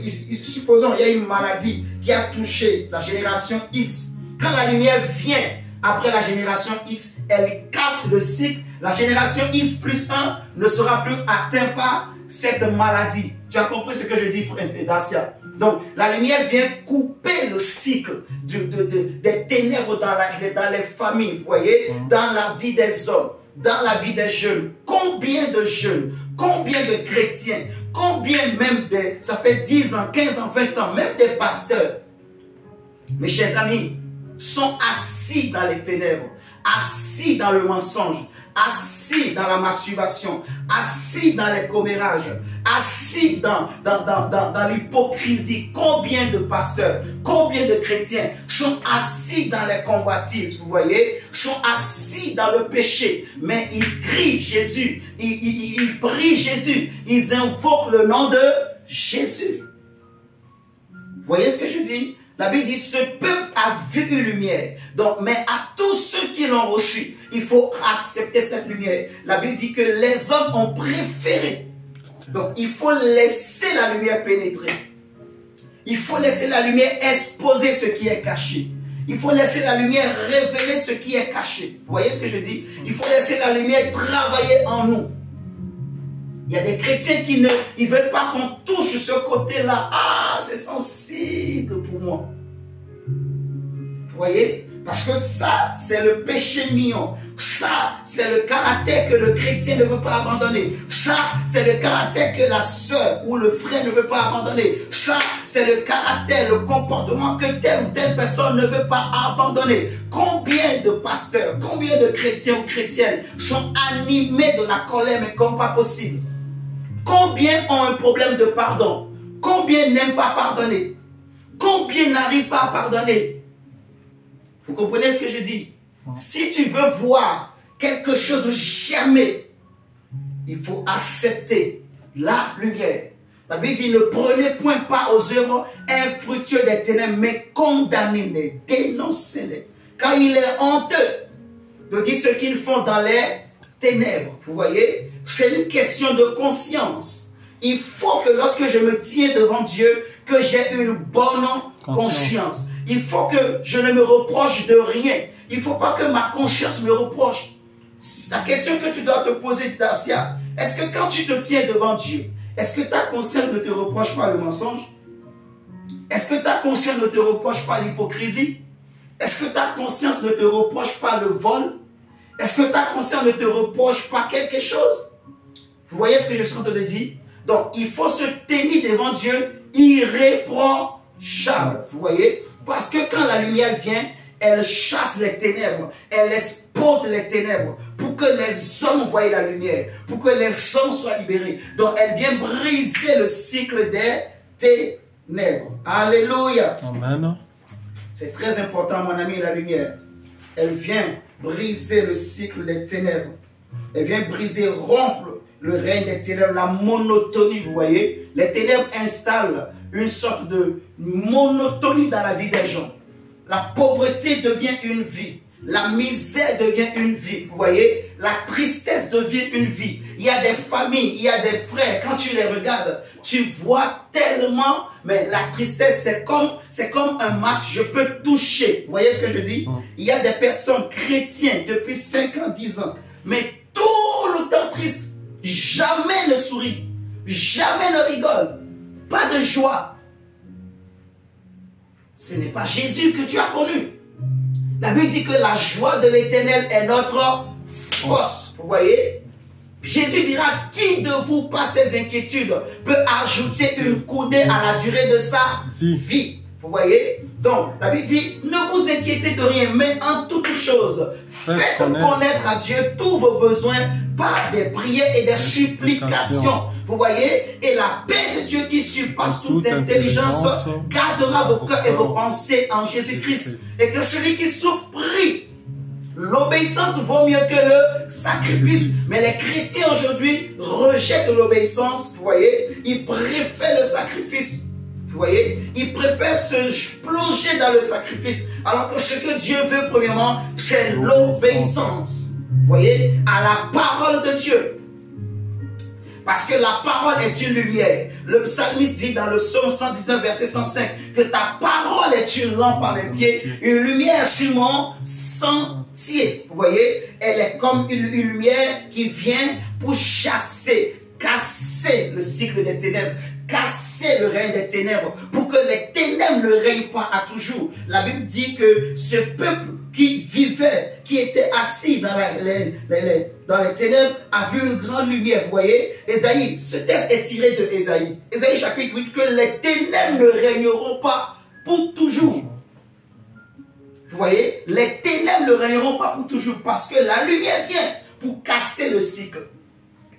supposons il y a une maladie qui a touché la génération X. Quand la lumière vient après la génération X, elle casse le cycle. La génération X plus 1 ne sera plus atteinte par cette maladie. Tu as compris ce que je dis, Dacia? Donc, la lumière vient couper le cycle des ténèbres dans les familles, vous voyez, dans la vie des hommes, dans la vie des jeunes. Combien de jeunes, combien de chrétiens, combien même ça fait 10 ans, 15 ans, 20 ans, même des pasteurs, mes chers amis, sont assis dans les ténèbres, assis dans le mensonge, assis dans la masturbation, assis dans les commérages, assis dans l'hypocrisie. Combien de pasteurs, combien de chrétiens sont assis dans les convoitises, vous voyez, sont assis dans le péché, mais ils crient Jésus, ils prient Jésus, ils invoquent le nom de Jésus. Vous voyez ce que je dis? La Bible dit, ce peuple a vu une lumière. Donc, mais à tous ceux qui l'ont reçu, il faut accepter cette lumière. La Bible dit que les hommes ont préféré. Donc, il faut laisser la lumière pénétrer. Il faut laisser la lumière exposer ce qui est caché. Il faut laisser la lumière révéler ce qui est caché. Vous voyez ce que je dis? Il faut laisser la lumière travailler en nous. Il y a des chrétiens qui ne veulent pas qu'on touche ce côté-là. Ah, c'est sensible pour moi. Vous voyez? Parce que ça, c'est le péché mignon. Ça, c'est le caractère que le chrétien ne veut pas abandonner. Ça, c'est le caractère que la sœur ou le frère ne veut pas abandonner. Ça, c'est le caractère, le comportement que telle ou telle personne ne veut pas abandonner. Combien de pasteurs, combien de chrétiens ou chrétiennes sont animés de la colère, mais comme pas possible? Combien ont un problème de pardon? Combien n'aiment pas pardonner? Combien n'arrivent pas à pardonner? Vous comprenez ce que je dis? Si tu veux voir quelque chose jamais, il faut accepter la lumière. La Bible dit, ne prenez point part aux œuvres infructueuses des ténèbres, mais condamnez-les, dénoncez-les. Car il est honteux de dire ce qu'ils font dans les ténèbres. Vous voyez? C'est une question de conscience. Il faut que lorsque je me tiens devant Dieu, que j'ai une bonne conscience. Il faut que je ne me reproche de rien. Il ne faut pas que ma conscience me reproche. La question que tu dois te poser, Dacia, est-ce que quand tu te tiens devant Dieu, est-ce que ta conscience ne te reproche pas le mensonge? Est-ce que ta conscience ne te reproche pas l'hypocrisie? Est-ce que ta conscience ne te reproche pas le vol? Est-ce que ta conscience ne te reproche pas quelque chose? Vous voyez ce que je suis en train de dire? Donc, il faut se tenir devant Dieu irréprochable. Vous voyez? Parce que quand la lumière vient, elle chasse les ténèbres, elle expose les ténèbres pour que les hommes voient la lumière, pour que les hommes soient libérés. Donc, elle vient briser le cycle des ténèbres. Alléluia. Amen. C'est très important, mon ami, la lumière. Elle vient briser le cycle des ténèbres. Elle vient briser, rompre le règne des ténèbres, la monotonie, vous voyez. Les ténèbres installent une sorte de monotonie dans la vie des gens. La pauvreté devient une vie. La misère devient une vie. Vous voyez, la tristesse devient une vie. Il y a des familles, il y a des frères. Quand tu les regardes, tu vois tellement, mais la tristesse, c'est comme un masque. Je peux toucher. Vous voyez ce que je dis? Il y a des personnes chrétiennes depuis 5 ans, 10 ans, mais tout le temps tristes. Jamais ne sourit. Jamais ne rigole. Pas de joie. Ce n'est pas Jésus que tu as connu. La Bible dit que la joie de l'Éternel est notre force. Vous voyez? Jésus dira, qui de vous, par ses inquiétudes, peut ajouter une coudée à la durée de sa vie? Vous voyez? Donc, la Bible dit, ne vous inquiétez de rien, mais en toutes choses, faites connaître à Dieu tous vos besoins par des prières et des supplications. Vous voyez? Et la paix de Dieu qui surpasse toute intelligence gardera vos cœurs et vos pensées en Jésus-Christ. Et que celui qui souffre prie. L'obéissance vaut mieux que le sacrifice. Mais les chrétiens aujourd'hui rejettent l'obéissance. Vous voyez? Ils préfèrent le sacrifice. Vous voyez? Ils préfèrent se plonger dans le sacrifice. Alors que ce que Dieu veut premièrement, c'est l'obéissance. Vous voyez? À la parole de Dieu. Parce que la parole est une lumière. Le psalmiste dit dans le psaume 119, verset 105, que ta parole est une lampe à mes pieds, une lumière sur mon sentier. Vous voyez? Elle est comme une lumière qui vient pour chasser, casser le cycle des ténèbres, casser le règne des ténèbres, pour que les ténèbres ne règnent pas à toujours. La Bible dit que ce peuple qui vivait, qui était assis dans les ténèbres, a vu une grande lumière. Vous voyez? Ésaïe, ce texte est tiré de Ésaïe. Ésaïe chapitre 8, que les ténèbres ne régneront pas pour toujours. Vous voyez? Les ténèbres ne régneront pas pour toujours, parce que la lumière vient pour casser le cycle.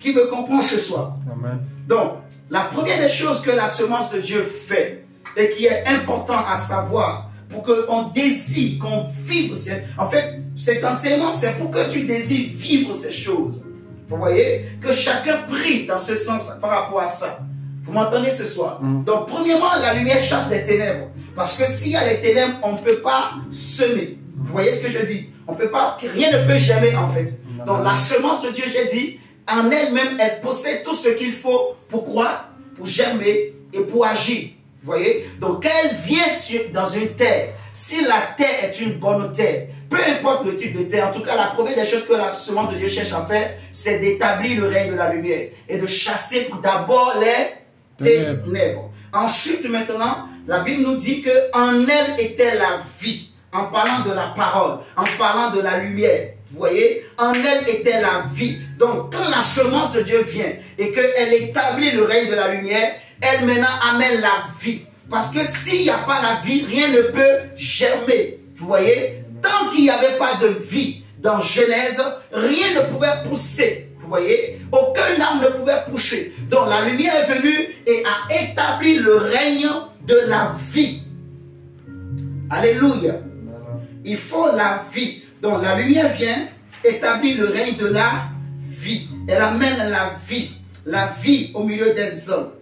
Qui me comprend ce soir? Amen. Donc, la première des choses que la semence de Dieu fait, et qui est important à savoir, pour qu'on désire, qu'on vive, en fait, cet enseignement, c'est pour que tu désires vivre ces choses. Vous voyez? Que chacun prie dans ce sens par rapport à ça. Vous m'entendez ce soir? Donc, premièrement, la lumière chasse les ténèbres. Parce que s'il y a les ténèbres, on ne peut pas semer. Vous voyez ce que je dis? On peut pas, rien ne peut germer en fait. Donc, la semence de Dieu, j'ai dit, en elle-même, elle possède tout ce qu'il faut pour croître, pour germer et pour agir. Vous voyez? Donc, quand elle vient dans une terre, si la terre est une bonne terre, peu importe le type de terre, en tout cas, la première des choses que la semence de Dieu cherche à faire, c'est d'établir le règne de la lumière et de chasser d'abord les ténèbres. Ensuite, maintenant, la Bible nous dit qu'en elle était la vie, en parlant de la parole, en parlant de la lumière. Vous voyez, en elle était la vie. Donc, quand la semence de Dieu vient et qu'elle établit le règne de la lumière, elle maintenant amène la vie. Parce que s'il n'y a pas la vie, rien ne peut germer. Vous voyez, tant qu'il n'y avait pas de vie dans Genèse, rien ne pouvait pousser. Vous voyez, aucun arbre ne pouvait pousser. Donc la lumière est venue et a établi le règne de la vie. Alléluia. Il faut la vie. Donc la lumière vient établir le règne de la vie. Elle amène la vie au milieu des hommes.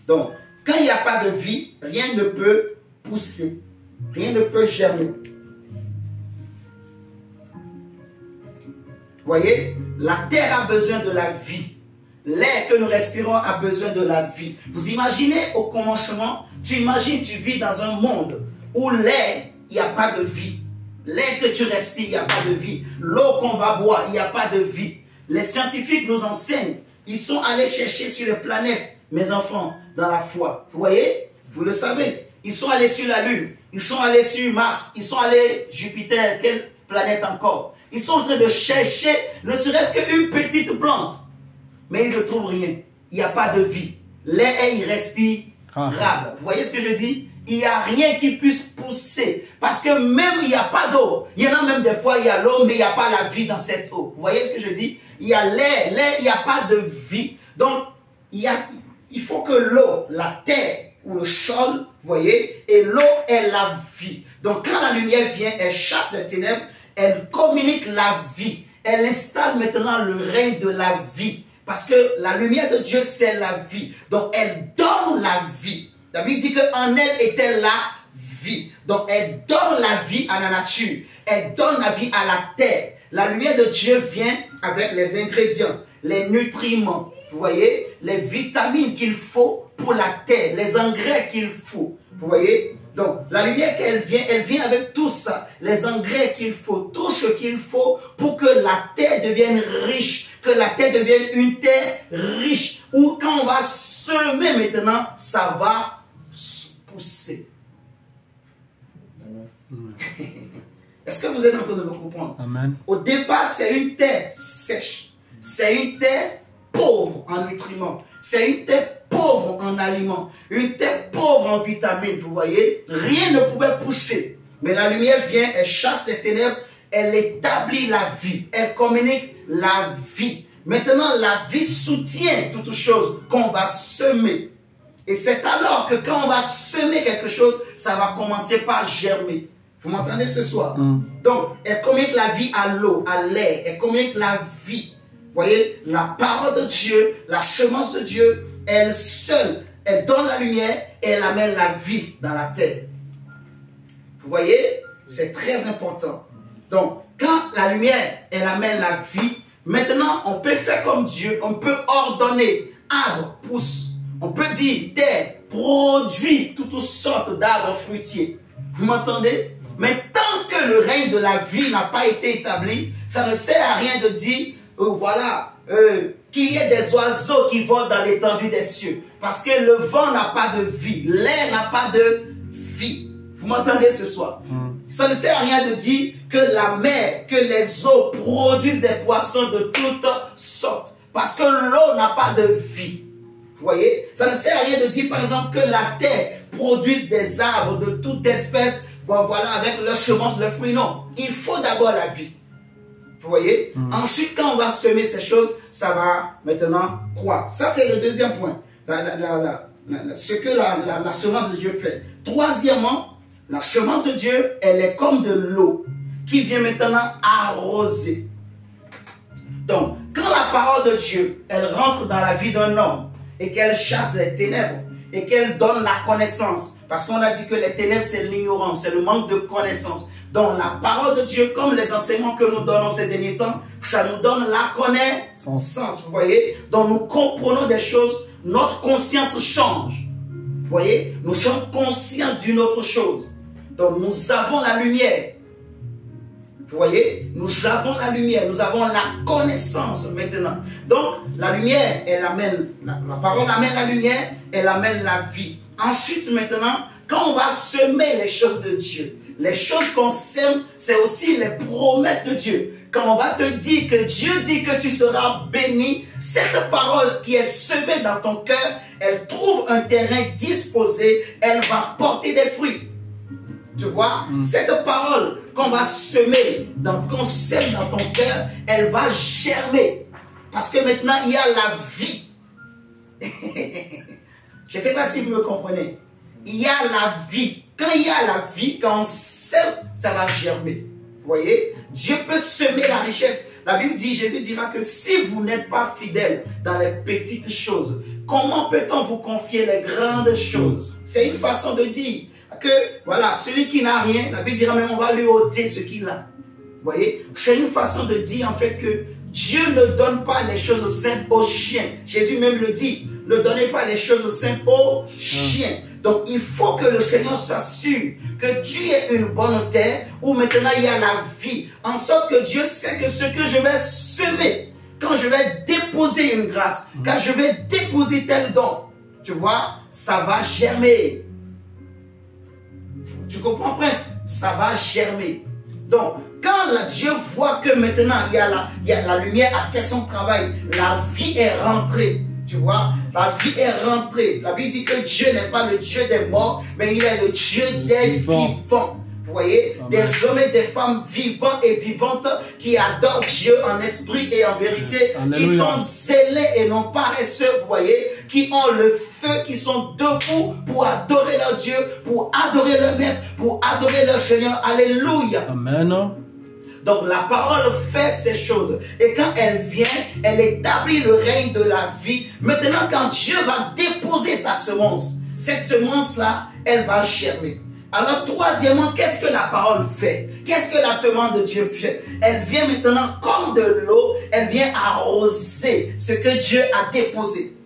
Donc, quand il n'y a pas de vie, rien ne peut pousser. Rien ne peut germer. Vous voyez, la terre a besoin de la vie. L'air que nous respirons a besoin de la vie. Vous imaginez au commencement, tu vis dans un monde où l'air, il n'y a pas de vie. L'air que tu respires, il n'y a pas de vie. L'eau qu'on va boire, il n'y a pas de vie. Les scientifiques nous enseignent. Ils sont allés chercher sur les planètes, mes enfants, dans la foi. Vous voyez? Vous le savez. Ils sont allés sur la Lune. Ils sont allés sur Mars. Ils sont allés Jupiter. Quelle planète encore? Ils sont en train de chercher ne serait-ce qu'une petite plante. Mais ils ne trouvent rien. Il n'y a pas de vie. L'air est irrespirable. Vous voyez ce que je dis? Il n'y a rien qui puisse pousser. Parce que même il n'y a pas d'eau. Il y en a même des fois, il y a l'eau, mais il n'y a pas la vie dans cette eau. Vous voyez ce que je dis? Il y a l'air. L'air, il n'y a pas de vie. Donc, il faut que l'eau, la terre ou le sol, vous voyez, et l'eau est la vie. Donc, quand la lumière vient, elle chasse les ténèbres, elle communique la vie. Elle installe maintenant le règne de la vie. Parce que la lumière de Dieu, c'est la vie. Donc, elle donne la vie. La Bible dit qu'en elle était la vie. Donc, elle donne la vie à la nature. Elle donne la vie à la terre. La lumière de Dieu vient avec les ingrédients, les nutriments, vous voyez, les vitamines qu'il faut pour la terre, les engrais qu'il faut. Vous voyez? Donc, la lumière qu'elle vient, elle vient avec tout ça, les engrais qu'il faut, tout ce qu'il faut pour que la terre devienne riche, que la terre devienne une terre riche, où quand on va semer maintenant, ça va pousser. Est-ce que vous êtes en train de me comprendre? Amen. Au départ, c'est une terre sèche. C'est une terre pauvre en nutriments. C'est une terre pauvre en aliments. Une terre pauvre en vitamines, vous voyez. Rien ne pouvait pousser. Mais la lumière vient, elle chasse les ténèbres, elle établit la vie. Elle communique la vie. Maintenant, la vie soutient toutes choses qu'on va semer. Et c'est alors que quand on va semer quelque chose, ça va commencer par germer. Vous m'entendez ce soir? Donc, elle communique la vie à l'eau, à l'air. Elle communique la vie. Vous voyez, la parole de Dieu, la semence de Dieu, elle seule, elle donne la lumière et elle amène la vie dans la terre. Vous voyez, c'est très important. Donc, quand la lumière, elle amène la vie, maintenant, on peut faire comme Dieu. On peut ordonner, arbre pousse. On peut dire, terre produit toutes sortes d'arbres fruitiers. Vous m'entendez? Mais tant que le règne de la vie n'a pas été établi, ça ne sert à rien de dire, voilà, qu'il y ait des oiseaux qui volent dans l'étendue des cieux. Parce que le vent n'a pas de vie, l'air n'a pas de vie. Vous m'entendez ce soir? Ça ne sert à rien de dire que la mer, que les eaux produisent des poissons de toutes sortes. Parce que l'eau n'a pas de vie. Vous voyez? Ça ne sert à rien de dire, par exemple, que la terre produise des arbres de toute espèce. Voilà, avec leurs semences, leurs fruits. Non, il faut d'abord la vie. Vous voyez? Ensuite, quand on va semer ces choses, ça va maintenant croître. Ça, c'est le deuxième point. Ce que la semence de Dieu fait. Troisièmement, la semence de Dieu, elle est comme de l'eau qui vient maintenant arroser. Donc, quand la parole de Dieu, elle rentre dans la vie d'un homme et qu'elle chasse les ténèbres et qu'elle donne la connaissance, parce qu'on a dit que les ténèbres, c'est l'ignorance, c'est le manque de connaissance. Donc, la parole de Dieu, comme les enseignements que nous donnons ces derniers temps, ça nous donne la connaissance, vous voyez. Donc, nous comprenons des choses, notre conscience change. Vous voyez, nous sommes conscients d'une autre chose. Donc, nous avons la lumière. Vous voyez, nous avons la lumière, nous avons la connaissance maintenant. Donc, la lumière, elle amène, la parole amène la lumière, elle amène la vie. Ensuite, maintenant, quand on va semer les choses de Dieu, les choses qu'on sème, c'est aussi les promesses de Dieu. Quand on va te dire que Dieu dit que tu seras béni, cette parole qui est semée dans ton cœur, elle trouve un terrain disposé, elle va porter des fruits. Tu vois, cette parole qu'on va semer, qu'on sème dans ton cœur, elle va germer. Parce que maintenant, il y a la vie. Je ne sais pas si vous me comprenez. Il y a la vie. Quand il y a la vie, quand on sème, ça va germer. Vous voyez, Dieu peut semer la richesse. La Bible dit, Jésus dira que si vous n'êtes pas fidèle dans les petites choses, comment peut-on vous confier les grandes choses? C'est une façon de dire que, voilà, celui qui n'a rien, la Bible dira même, on va lui ôter ce qu'il a. Vous voyez, c'est une façon de dire en fait que Dieu ne donne pas les choses saintes aux chiens. Jésus même le dit, ne donnez pas les choses saintes aux chiens. Donc, il faut que le Seigneur s'assure que tu es une bonne terre où maintenant il y a la vie. En sorte que Dieu sait que ce que je vais semer, quand je vais déposer une grâce, quand je vais déposer tel don, tu vois, ça va germer. Tu comprends, Prince? Ça va germer. Donc, quand Dieu voit que maintenant la lumière a fait son travail, la vie est rentrée. Tu vois, la vie est rentrée. La Bible dit que Dieu n'est pas le Dieu des morts, mais il est le Dieu des vivants. Vous voyez, Amen. Des hommes et des femmes vivants et vivantes qui adorent Dieu en esprit et en vérité, Alléluia. Qui sont zélés et non paresseux, vous voyez, qui ont le feu, qui sont debout pour adorer leur Dieu, pour adorer leur Maître, pour adorer leur Seigneur. Alléluia. Amen. Donc la parole fait ces choses. Et quand elle vient, elle établit le règne de la vie. Maintenant, quand Dieu va déposer sa semence, cette semence-là, elle va germer. Alors troisièmement, qu'est-ce que la parole fait? Qu'est-ce que la semence de Dieu fait? Elle vient maintenant comme de l'eau, elle vient arroser ce que Dieu a déposé.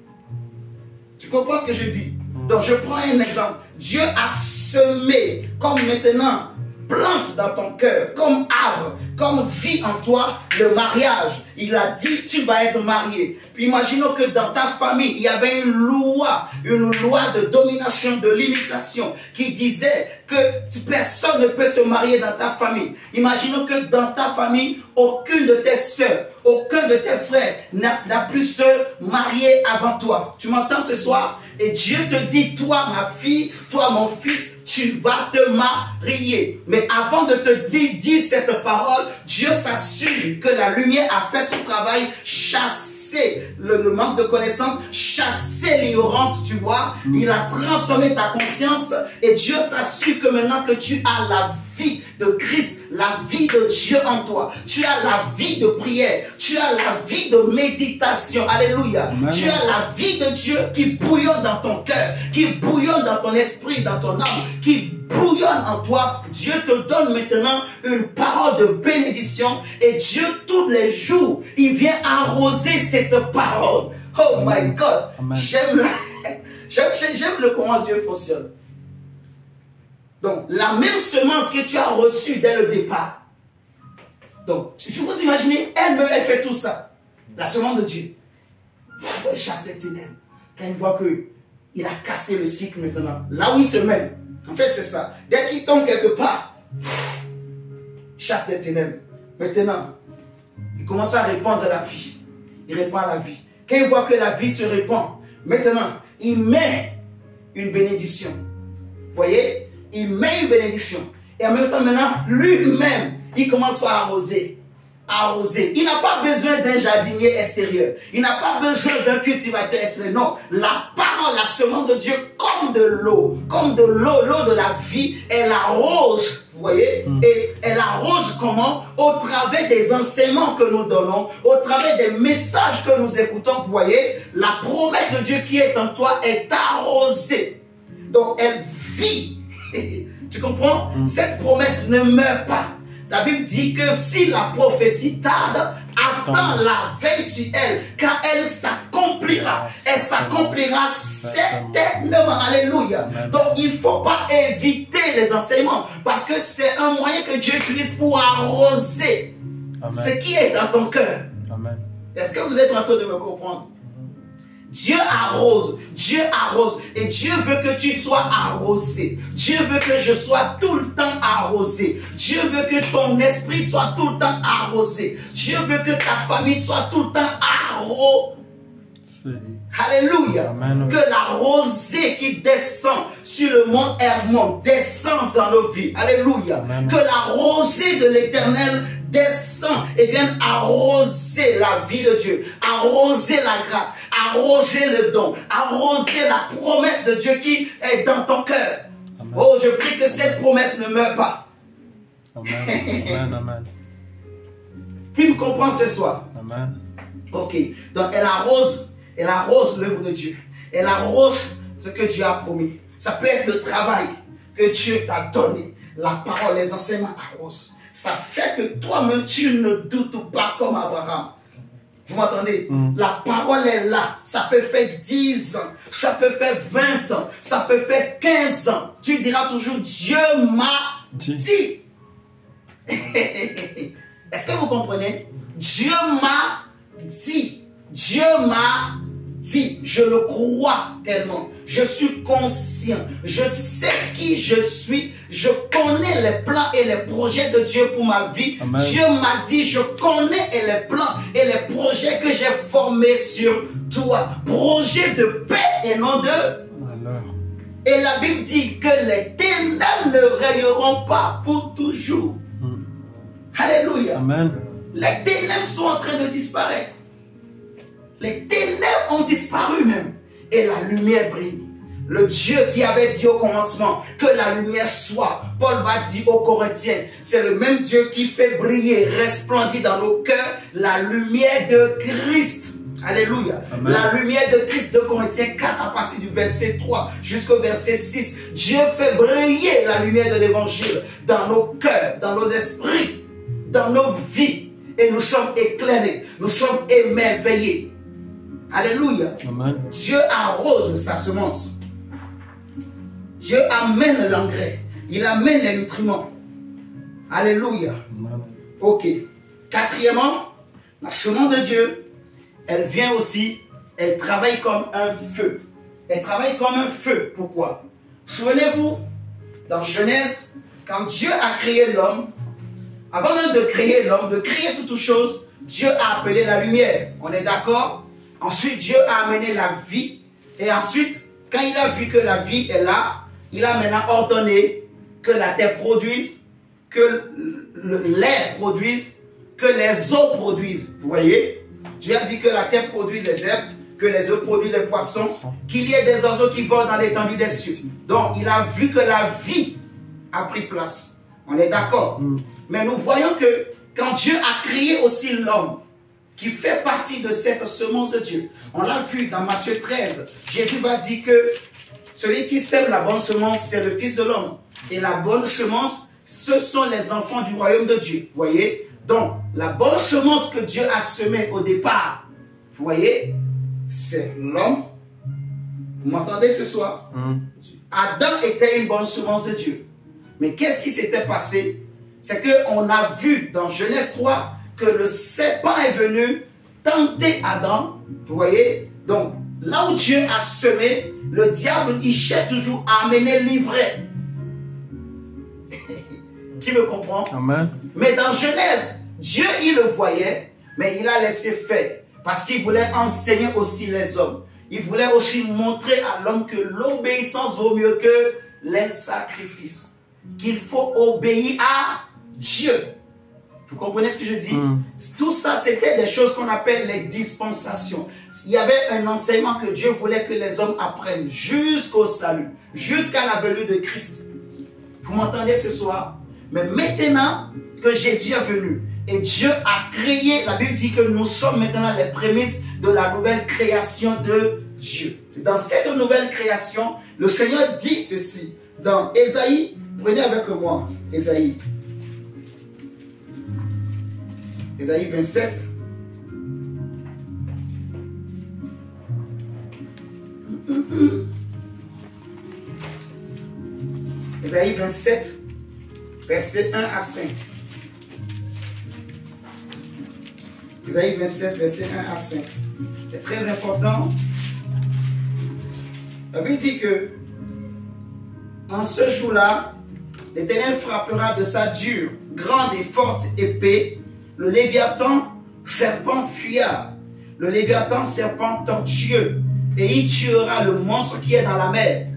Tu comprends ce que je dis? Donc je prends un exemple. Dieu a semé comme maintenant plante dans ton cœur, comme arbre, comme vie en toi, le mariage. Il a dit, tu vas être marié. Puis imaginons que dans ta famille, il y avait une loi de domination, de limitation, qui disait que personne ne peut se marier dans ta famille. Imaginons que dans ta famille, aucune de tes soeurs, aucun de tes frères n'a pu se marier avant toi. Tu m'entends ce soir? Et Dieu te dit, toi ma fille, toi mon fils, tu vas te marier. Mais avant de te dire cette parole, Dieu s'assure que la lumière a fait son travail, chasser le manque de connaissance, chasser l'ignorance, tu vois. Il a transformé ta conscience et Dieu s'assure que maintenant que tu as la vie de Christ, la vie de Dieu en toi. Tu as la vie de prière, tu as la vie de méditation. Alléluia. Amen. Tu as la vie de Dieu qui bouillonne dans ton cœur, qui bouillonne dans ton esprit, dans ton âme, qui bouillonne en toi. Dieu te donne maintenant une parole de bénédiction et Dieu tous les jours, il vient arroser cette parole. Oh my God. J'aime le comment Dieu fonctionne. Donc, la même semence que tu as reçue dès le départ. Donc, vous vous imaginez, elle fait tout ça. La semence de Dieu. Elle chasse les ténèbres. Quand il voit qu'il a cassé le cycle maintenant, là où il se met, en fait c'est ça. Dès qu'il tombe quelque part, chasse les ténèbres. Maintenant, il commence à répandre la vie. Il répand la vie. Quand il voit que la vie se répand, maintenant, il met une bénédiction. Vous voyez? Il met une bénédiction. Et en même temps, maintenant, lui-même, il commence à arroser. Arroser. Il n'a pas besoin d'un jardinier extérieur. Il n'a pas besoin d'un cultivateur extérieur. Non. La parole, la semence de Dieu, comme de l'eau. Comme de l'eau, l'eau de la vie, elle arrose. Vous voyez? Et elle arrose comment? Au travers des enseignements que nous donnons, au travers des messages que nous écoutons. Vous voyez? La promesse de Dieu qui est en toi est arrosée. Donc, elle vit. Tu comprends? Cette promesse ne meurt pas. La Bible dit que si la prophétie tarde, Attends la veille sur elle, car elle s'accomplira. Elle s'accomplira certainement. Alléluia. Donc, il ne faut pas éviter les enseignements, parce que c'est un moyen que Dieu utilise pour arroser ce qui est dans ton cœur. Est-ce que vous êtes en train de me comprendre? Dieu arrose, et Dieu veut que tu sois arrosé. Dieu veut que je sois tout le temps arrosé. Dieu veut que ton esprit soit tout le temps arrosé. Dieu veut que ta famille soit tout le temps arrosée. Alléluia. Amen. Que la rosée qui descend sur le mont Hermon descend dans nos vies. Alléluia. Amen. Que la rosée de l'Éternel descend et vienne arroser la vie de Dieu, arroser la grâce, arroser le don, arroser la promesse de Dieu qui est dans ton cœur. Amen. Oh, je prie que cette promesse ne meure pas. Amen. Amen. Amen. Qui me comprend ce soir? Amen. Ok. Donc elle arrose l'œuvre de Dieu. Elle arrose ce que Dieu a promis. Ça peut être le travail que Dieu t'a donné. La parole, les enseignements arrosent. Ça fait que toi-même, tu ne doutes pas comme Abraham. Vous m'entendez? La parole est là. Ça peut faire 10 ans. Ça peut faire 20 ans. Ça peut faire 15 ans. Tu diras toujours, Dieu m'a dit. Est-ce que vous comprenez? Dieu m'a dit. Dieu m'a dit. Je le crois tellement. Je suis conscient. Je sais qui je suis. Je connais les plans et les projets de Dieu pour ma vie. Amen. Dieu m'a dit, je connais les plans et les projets que j'ai formés sur toi. Projets de paix et non de malheur. Et la Bible dit que les ténèbres ne règneront pas pour toujours. Alléluia. Amen. Les ténèbres sont en train de disparaître. Les ténèbres ont disparu même. Et la lumière brille. Le Dieu qui avait dit au commencement que la lumière soit, Paul va dire aux Corinthiens, c'est le même Dieu qui fait briller, resplendir dans nos cœurs la lumière de Christ. Alléluia. Amen. La lumière de Christ de Corinthiens 4 à partir du verset 3 jusqu'au verset 6. Dieu fait briller la lumière de l'évangile dans nos cœurs, dans nos esprits, dans nos vies. Et nous sommes éclairés, nous sommes émerveillés. Alléluia. Amen. Dieu arrose sa semence. Dieu amène l'engrais. Il amène les nutriments. Alléluia. Amen. Ok. Quatrièmement, la semence de Dieu, elle vient aussi, elle travaille comme un feu. Elle travaille comme un feu. Pourquoi? Souvenez-vous, dans Genèse, quand Dieu a créé l'homme, avant même de créer l'homme, de créer toutes choses, Dieu a appelé la lumière. On est d'accord? Ensuite, Dieu a amené la vie. Et ensuite, quand il a vu que la vie est là, il a maintenant ordonné que la terre produise, que l'air produise, que les eaux produisent. Vous voyez? Dieu a dit que la terre produit les herbes, que les eaux produisent les poissons, qu'il y ait des oiseaux qui volent dans l'étendue des cieux. Donc, il a vu que la vie a pris place. On est d'accord? Mais nous voyons que quand Dieu a créé aussi l'homme, qui fait partie de cette semence de Dieu. On l'a vu dans Matthieu 13. Jésus va dire que celui qui sème la bonne semence, c'est le Fils de l'homme. Et la bonne semence, ce sont les enfants du royaume de Dieu. Vous voyez? Donc, la bonne semence que Dieu a semée au départ, vous voyez, c'est l'homme. Vous m'entendez ce soir? Adam était une bonne semence de Dieu. Mais qu'est-ce qui s'était passé? C'est qu'on a vu dans Genèse 3 que le serpent est venu tenter Adam. Vous voyez? Donc, là où Dieu a semé, le diable, il cherche toujours à amener l'ivraie. Qui me comprend? Amen. Mais dans Genèse, Dieu, il le voyait, mais il a laissé faire. Parce qu'il voulait enseigner aussi les hommes. Il voulait aussi montrer à l'homme que l'obéissance vaut mieux que les sacrifices. Qu'il faut obéir à Dieu. Vous comprenez ce que je dis? Tout ça, c'était des choses qu'on appelle les dispensations. Il y avait un enseignement que Dieu voulait que les hommes apprennent jusqu'au salut, jusqu'à la venue de Christ. Vous m'entendez ce soir? Mais maintenant que Jésus est venu et Dieu a créé, la Bible dit que nous sommes maintenant les prémices de la nouvelle création de Dieu. Dans cette nouvelle création, le Seigneur dit ceci. Dans Ésaïe, prenez avec moi Ésaïe. Ésaïe 27, Ésaïe 27, versets 1 à 5. Ésaïe 27, versets 1 à 5. C'est très important. La Bible dit que en ce jour-là, l'Éternel frappera de sa dure, grande et forte épée le Léviathan, serpent fuyard, le Léviathan, serpent tortueux, et il tuera le monstre qui est dans la mer.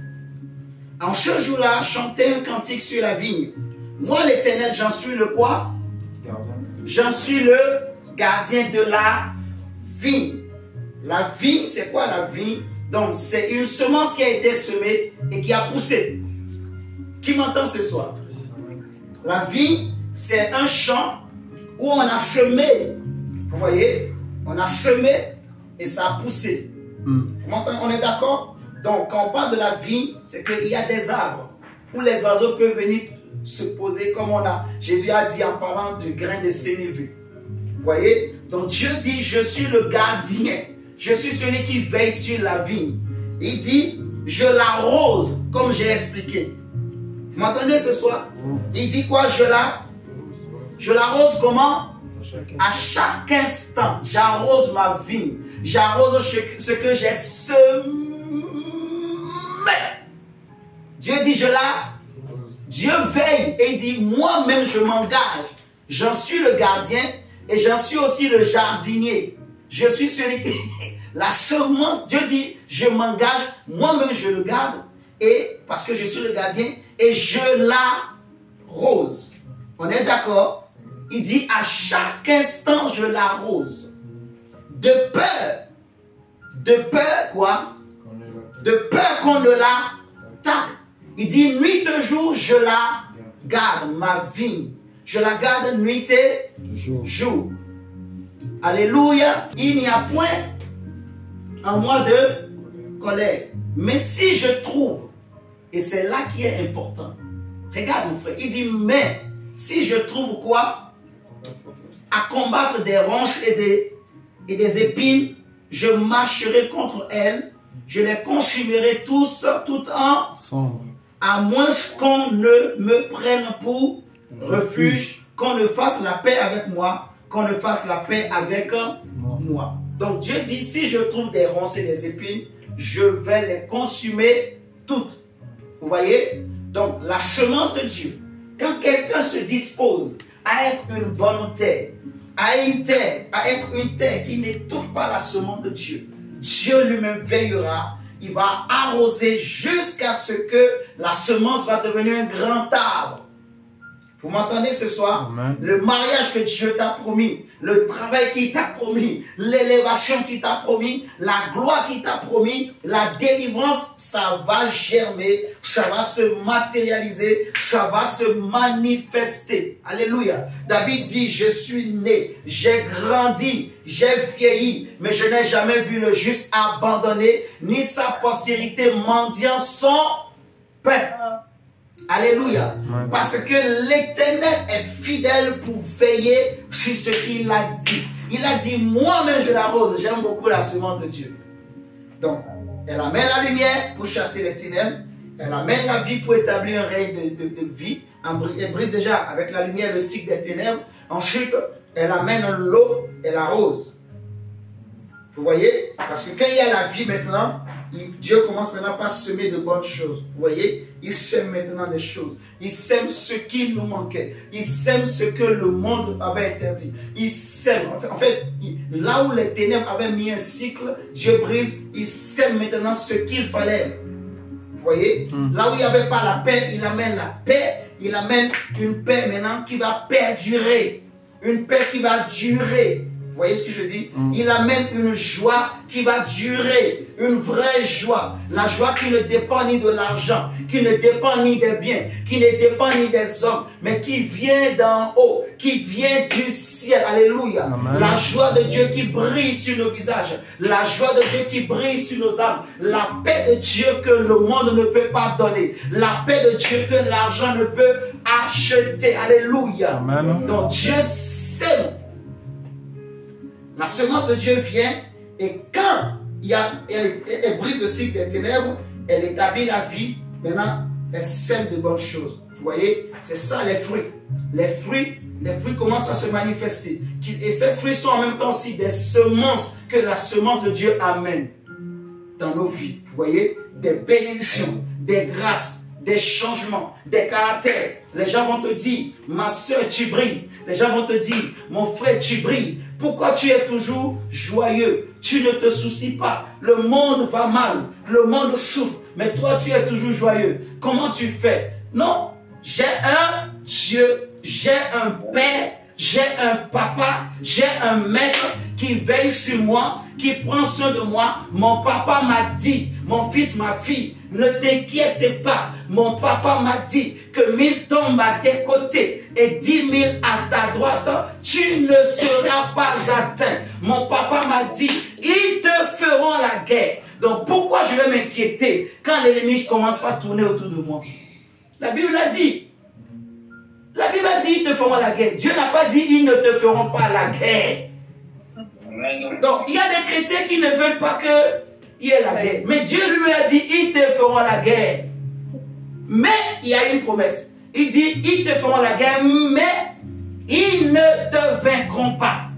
En ce jour-là, chantez un cantique sur la vigne. Moi, l'Éternel, j'en suis le quoi? J'en suis le gardien de la vigne. La vigne, c'est quoi la vigne? Donc, c'est une semence qui a été semée et qui a poussé. Qui m'entend ce soir? La vigne, c'est un champ où on a semé. Vous voyez? On a semé et ça a poussé. Vous m'entendez? On est d'accord? Donc, quand on parle de la vigne, c'est qu'il y a des arbres où les oiseaux peuvent venir se poser comme Jésus a dit en parlant du grain de sénévé. Vous voyez? Donc, Dieu dit, je suis le gardien. Je suis celui qui veille sur la vigne. Il dit, je l'arrose, comme j'ai expliqué. Vous m'entendez ce soir? Il dit quoi? Je l'arrose comment? À chaque instant, j'arrose ma vigne. J'arrose ce que j'ai semé. Dieu dit, Dieu veille et il dit, moi-même je m'engage. J'en suis le gardien et j'en suis aussi le jardinier. Je suis celui qui... La semence, Dieu dit, je m'engage, moi-même je le garde, et parce que je suis le gardien, et je l'arrose. On est d'accord? Il dit, à chaque instant, je l'arrose. De peur quoi? De peur qu'on ne l'attaque. Il dit, nuit et jour, je la garde, ma vigne. Je la garde nuit et jour. Alléluia. Il n'y a point en moi de colère. Mais si je trouve, et c'est là qui est important. Regarde mon frère, il dit, mais si je trouve quoi? À combattre des ronces et des épines, je marcherai contre elles, je les consumerai tous, tout en, à moins qu'on ne me prenne pour refuge, qu'on ne fasse la paix avec moi, qu'on ne fasse la paix avec moi. Donc Dieu dit, si je trouve des ronces et des épines, je vais les consumer toutes. Vous voyez? Donc la semence de Dieu, quand quelqu'un se dispose à être une bonne terre, à être une terre qui n'étouffe pas la semence de Dieu, Dieu lui-même veillera, il va arroser jusqu'à ce que la semence va devenir un grand arbre. Vous m'entendez ce soir? Amen. Le mariage que Dieu t'a promis, le travail qu'il t'a promis, l'élévation qu'il t'a promis, la gloire qu'il t'a promis, la délivrance, ça va germer, ça va se matérialiser, ça va se manifester. Alléluia. David dit, je suis né, j'ai grandi, j'ai vieilli, mais je n'ai jamais vu le juste abandonné, ni sa postérité mendiant son pain. Alléluia. Parce que l'Éternel est fidèle pour veiller sur ce qu'il a dit. Il a dit, moi-même je l'arrose. J'aime beaucoup la semence de Dieu. Donc, elle amène la lumière pour chasser les ténèbres. Elle amène la vie pour établir un règne de vie. Elle brise déjà avec la lumière le cycle des ténèbres. Ensuite, elle amène l'eau, elle arrose. Vous voyez? Parce que quand il y a la vie maintenant, Dieu commence maintenant par semer de bonnes choses. Vous voyez? Il sème maintenant des choses. Il sème ce qui nous manquait. Il sème ce que le monde avait interdit. Il sème. En fait, là où les ténèbres avaient mis un cycle, Dieu brise. Il sème maintenant ce qu'il fallait. Vous voyez? Là où il n'y avait pas la paix, il amène la paix. Il amène une paix maintenant qui va perdurer. Une paix qui va durer. Vous voyez ce que je dis? Il amène une joie qui va durer, une vraie joie. La joie qui ne dépend ni de l'argent, qui ne dépend ni des biens, qui ne dépend ni des hommes, mais qui vient d'en haut, qui vient du ciel. Alléluia. Amen. La joie de Dieu qui brille sur nos visages, la joie de Dieu qui brille sur nos âmes, la paix de Dieu que le monde ne peut pas donner, la paix de Dieu que l'argent ne peut acheter. Alléluia. Amen. Donc Dieu sème. La semence de Dieu vient et quand elle brise le cycle des ténèbres, elle établit la vie, maintenant elle sème de bonnes choses. Vous voyez, c'est ça les fruits. Les fruits commencent à se manifester. Et ces fruits sont en même temps aussi des semences que la semence de Dieu amène dans nos vies. Vous voyez, des bénédictions, des grâces, des changements, des caractères. Les gens vont te dire, ma soeur, tu brilles. Les gens vont te dire, mon frère, tu brilles. Pourquoi tu es toujours joyeux? Tu ne te soucies pas. Le monde va mal. Le monde souffre. Mais toi, tu es toujours joyeux. Comment tu fais? Non, j'ai un Dieu, j'ai un père, j'ai un papa, j'ai un maître qui veille sur moi, qui prend soin de moi. Mon papa m'a dit, mon fils, ma fille, ne t'inquiète pas. Mon papa m'a dit que 1000 tombent à tes côtés et 10 000 à ta droite, tu ne seras pas atteint. Mon papa m'a dit, ils te feront la guerre. Donc pourquoi je vais m'inquiéter quand l'ennemi commence à tourner autour de moi? La Bible a dit. La Bible a dit, ils te feront la guerre. Dieu n'a pas dit, ils ne te feront pas la guerre. Donc, il y a des chrétiens qui ne veulent pas qu'il y ait la guerre. Mais Dieu lui a dit, ils te feront la guerre. Mais il y a une promesse. Il dit, ils te feront la guerre, mais ils ne te vaincront pas.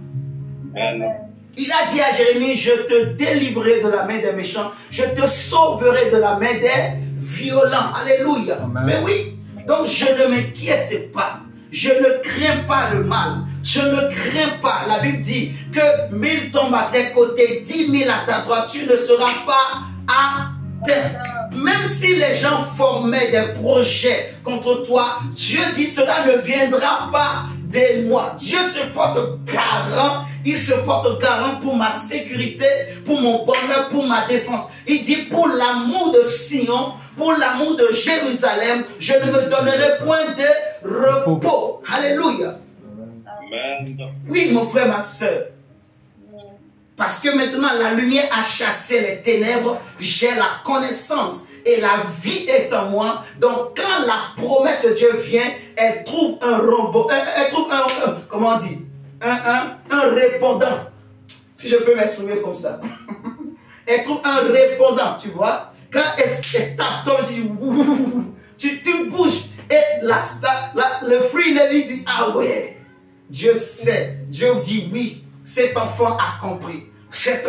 Il a dit à Jérémie, je te délivrerai de la main des méchants. Je te sauverai de la main des violents. Alléluia. Amen. Mais oui. Donc je ne m'inquiète pas, je ne crains pas le mal, je ne crains pas. La Bible dit que 1000 tombent à tes côtés, 10 000 à ta droite, tu ne seras pas atteint. Même si les gens formaient des projets contre toi, Dieu dit cela ne viendra pas de moi. Dieu se porte garant, il se porte garant pour ma sécurité, pour mon bonheur, pour ma défense. Il dit pour l'amour de Sion, pour l'amour de Jérusalem, je ne me donnerai point de repos. Alléluia. Amen. Oui, mon frère, ma soeur. Parce que maintenant, la lumière a chassé les ténèbres, j'ai la connaissance et la vie est en moi. Donc, quand la promesse de Dieu vient, elle trouve un robot, elle trouve comment on dit, un répondant. Si je peux m'exprimer comme ça. Elle trouve un répondant, tu vois. Quand elle tape, toi, tu bouges. Et le fruit, il lui dit, ah ouais, Dieu sait. Dieu dit oui, cet enfant a compris. Cette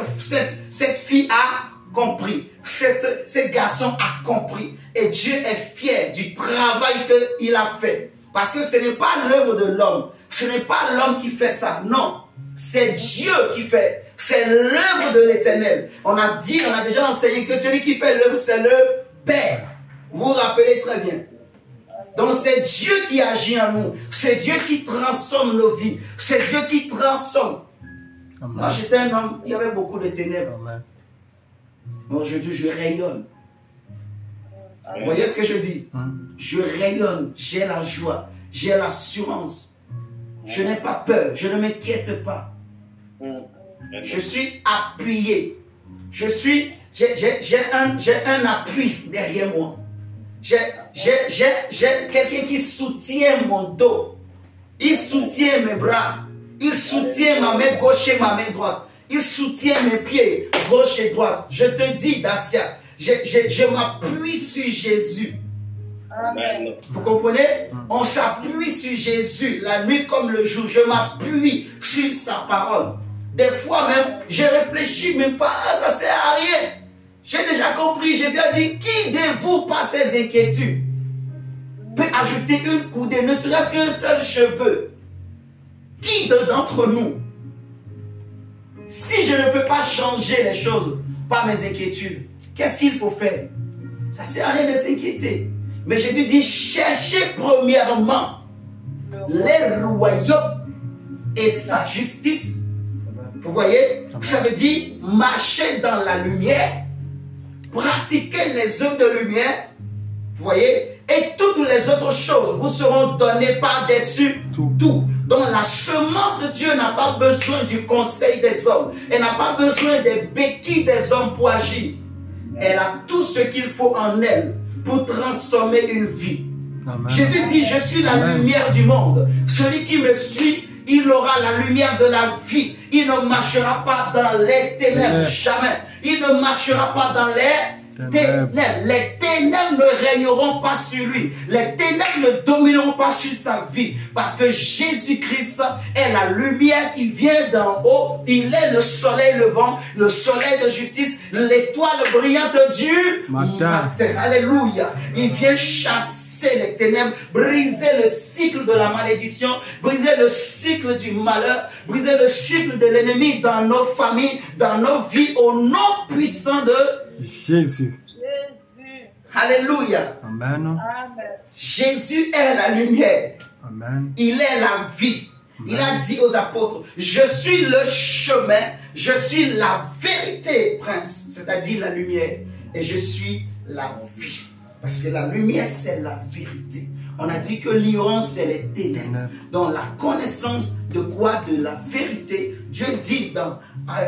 fille a compris. Ce garçon a compris. Et Dieu est fier du travail qu'il a fait. Parce que ce n'est pas l'œuvre de l'homme. Ce n'est pas l'homme qui fait ça. Non. C'est Dieu qui fait. C'est l'œuvre de l'Éternel. On a déjà enseigné que celui qui fait l'œuvre, c'est le Père. Vous vous rappelez très bien. Donc c'est Dieu qui agit en nous. C'est Dieu qui transforme nos vies. C'est Dieu qui transforme. Moi j'étais un homme, il y avait beaucoup de ténèbres. Amen. Mais aujourd'hui je rayonne. Vous voyez ce que je dis? Je rayonne, j'ai la joie, j'ai l'assurance. Je n'ai pas peur, je ne m'inquiète pas. Je suis appuyé. J'ai un appui derrière moi. J'ai quelqu'un qui soutient mon dos. Il soutient mes bras. Il soutient ma main gauche et ma main droite. Il soutient mes pieds gauche et droite. Je te dis, Dacia, je m'appuie sur Jésus. Amen. Vous comprenez? On s'appuie sur Jésus la nuit comme le jour. Je m'appuie sur sa parole. Des fois même, je réfléchis même pas, ça sert à rien. J'ai déjà compris. Jésus a dit, qui de vous par ses inquiétudes peut ajouter une coudée, ne serait-ce qu'un seul cheveu? Qui d'entre nous, si je ne peux pas changer les choses par mes inquiétudes, qu'est-ce qu'il faut faire? Ça ne sert à rien de s'inquiéter. Mais Jésus dit, cherchez premièrement les royaumes et sa justice. Vous voyez? Ça veut dire marcher dans la lumière, pratiquer les œuvres de lumière. Vous voyez? Et toutes les autres choses vous seront données par-dessus tout. Donc la semence de Dieu n'a pas besoin du conseil des hommes. Elle n'a pas besoin des béquilles des hommes pour agir. Elle a tout ce qu'il faut en elle pour transformer une vie. Amen. Jésus dit, je suis la lumière du monde. Celui qui me suit, il aura la lumière de la vie. Il ne marchera pas dans les ténèbres, jamais. Il ne marchera pas dans les ténèbres. Les ténèbres ne régneront pas sur lui. Les ténèbres ne domineront pas sur sa vie. Parce que Jésus-Christ est la lumière qui vient d'en haut. Il est le soleil levant, le soleil de justice, l'étoile brillante du matin. Alléluia. Il vient chasser les ténèbres, briser le cycle de la malédiction, briser le cycle du malheur, briser le cycle de l'ennemi dans nos familles, dans nos vies, au nom puissant de Jésus. Alléluia. Amen. Jésus est la lumière. Amen. Il est la vie. Amen. Il a dit aux apôtres, je suis le chemin, je suis la vérité, prince, c'est-à-dire la lumière, et je suis la vie. Parce que la lumière, c'est la vérité. On a dit que l'ignorance, c'est les ténèbres. Dans la connaissance de quoi? De la vérité. Dieu dit dans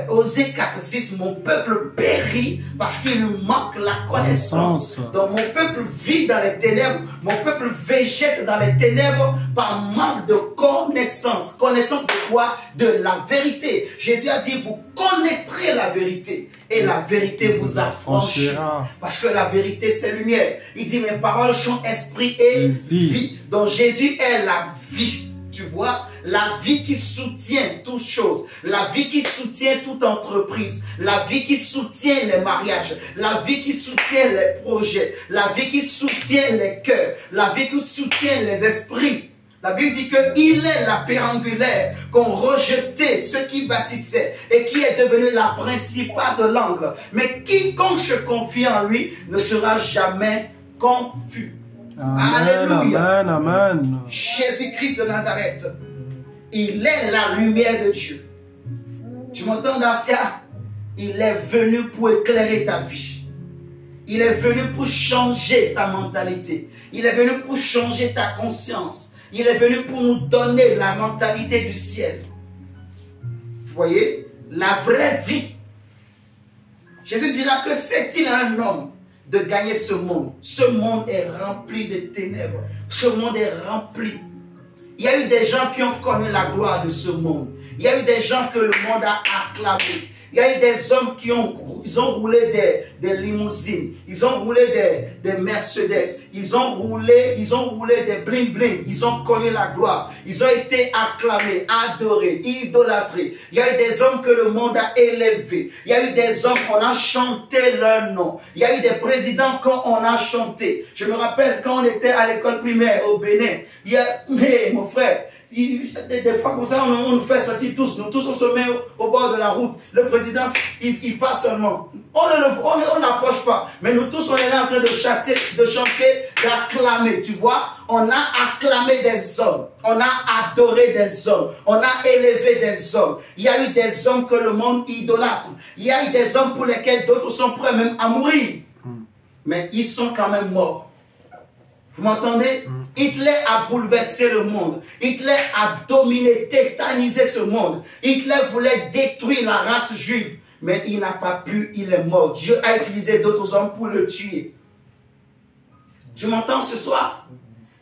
Osée 4:6, mon peuple périt parce qu'il lui manque la connaissance. Donc mon peuple vit dans les ténèbres, mon peuple végète dans les ténèbres par manque de connaissance. Connaissance de quoi? De la vérité. Jésus a dit, vous connaîtrez la vérité et la vérité vous affranchira. Parce que la vérité, c'est lumière. Il dit, mes paroles sont esprit et vie. Donc Jésus est la vie. Tu vois, la vie qui soutient toutes choses, la vie qui soutient toute entreprise, la vie qui soutient les mariages, la vie qui soutient les projets, la vie qui soutient les cœurs, la vie qui soutient les esprits. La Bible dit qu'il est la pierre angulaire qu'ont rejeté ceux qui bâtissaient et qui est devenu la principale de l'angle. Mais quiconque se confie en lui ne sera jamais confus. Amen, Alléluia. amen, amen. Jésus-Christ de Nazareth, il est la lumière de Dieu. Tu m'entends, Dacia? Il est venu pour éclairer ta vie. Il est venu pour changer ta mentalité. Il est venu pour changer ta conscience. Il est venu pour nous donner la mentalité du ciel. Vous voyez? La vraie vie. Jésus dira que c'est-il un homme de gagner ce monde. Ce monde est rempli de ténèbres. Ce monde est rempli. Il y a eu des gens qui ont connu la gloire de ce monde. Il y a eu des gens que le monde a acclamés. Il y a eu des hommes qui ont roulé des limousines. Ils ont roulé des Mercedes. Ils ont roulé des bling bling. Ils ont connu la gloire. Ils ont été acclamés, adorés, idolâtrés. Il y a eu des hommes que le monde a élevés. Il y a eu des hommes qu'on a chanté leur nom. Il y a eu des présidents qu'on a chanté. Je me rappelle quand on était à l'école primaire au Bénin. Mais mon frère, des fois comme ça, on nous fait sortir tous. Nous tous, on se met au bord de la route. Le président, il passe seulement. On ne l'approche pas. Mais nous tous, on est là en train de chanter, d'acclamer. Tu vois, on a acclamé des hommes. On a adoré des hommes. On a élevé des hommes. Il y a eu des hommes que le monde idolâtre. Il y a eu des hommes pour lesquels d'autres sont prêts même à mourir. Mais ils sont quand même morts. Vous m'entendez? Hitler a bouleversé le monde. Hitler a dominé, tétanisé ce monde. Hitler voulait détruire la race juive. Mais il n'a pas pu, il est mort. Dieu a utilisé d'autres hommes pour le tuer. Tu m'entends ce soir?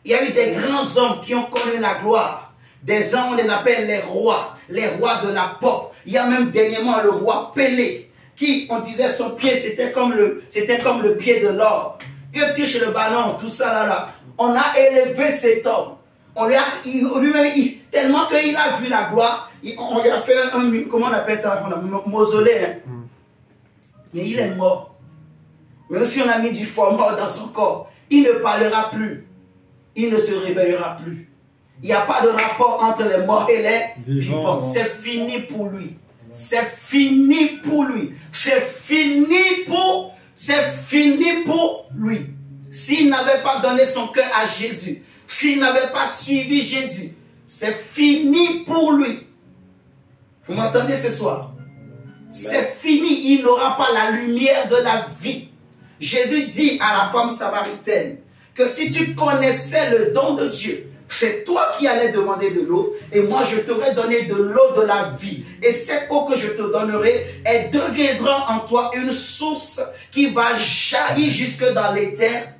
Il y a eu des grands hommes qui ont connu la gloire. Des hommes, on les appelle les rois de la pop. Il y a même dernièrement le roi Pelé, qui, on disait son pied, c'était comme le pied de l'or. Il touche le ballon, tout ça là. On a élevé cet homme. Tellement qu'il a vu la gloire, on lui a fait comment on appelle ça, un mausolée. Hein. Mais il est mort. Même si on a mis du foie mort dans son corps, il ne parlera plus. Il ne se réveillera plus. Il n'y a pas de rapport entre les morts et les vivants. C'est fini pour lui. C'est fini pour lui. C'est fini pour lui. S'il n'avait pas donné son cœur à Jésus, s'il n'avait pas suivi Jésus, c'est fini pour lui. Vous m'entendez ce soir? C'est fini, il n'aura pas la lumière de la vie. Jésus dit à la femme samaritaine que si tu connaissais le don de Dieu, c'est toi qui allais demander de l'eau et moi je t'aurais donné de l'eau de la vie. Et cette eau que je te donnerai, elle deviendra en toi une source qui va jaillir jusque dans l'éternité.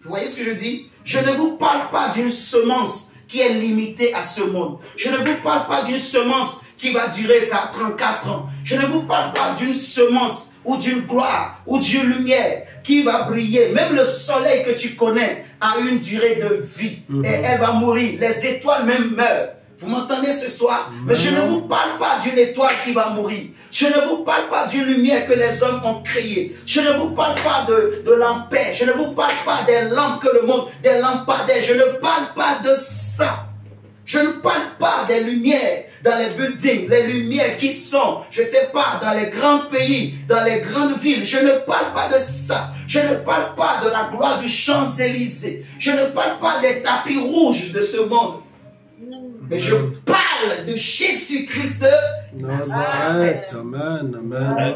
Vous voyez ce que je dis? Je ne vous parle pas d'une semence qui est limitée à ce monde. Je ne vous parle pas d'une semence qui va durer 34 ans. Je ne vous parle pas d'une semence ou d'une gloire ou d'une lumière qui va briller. Même le soleil que tu connais a une durée de vie et elle va mourir. Les étoiles même meurent. Vous m'entendez ce soir? Mais je ne vous parle pas d'une étoile qui va mourir. Je ne vous parle pas d'une lumière que les hommes ont créée. Je ne vous parle pas de l'ampère. Je ne vous parle pas des lampes que le monde, des lampadaires. Je ne parle pas de ça. Je ne parle pas des lumières dans les buildings, les lumières qui sont, je ne sais pas, dans les grands pays, dans les grandes villes. Je ne parle pas de ça. Je ne parle pas de la gloire du Champs-Élysées. Je ne parle pas des tapis rouges de ce monde. Mais je parle de Jésus-Christ de Nazareth. Amen, amen.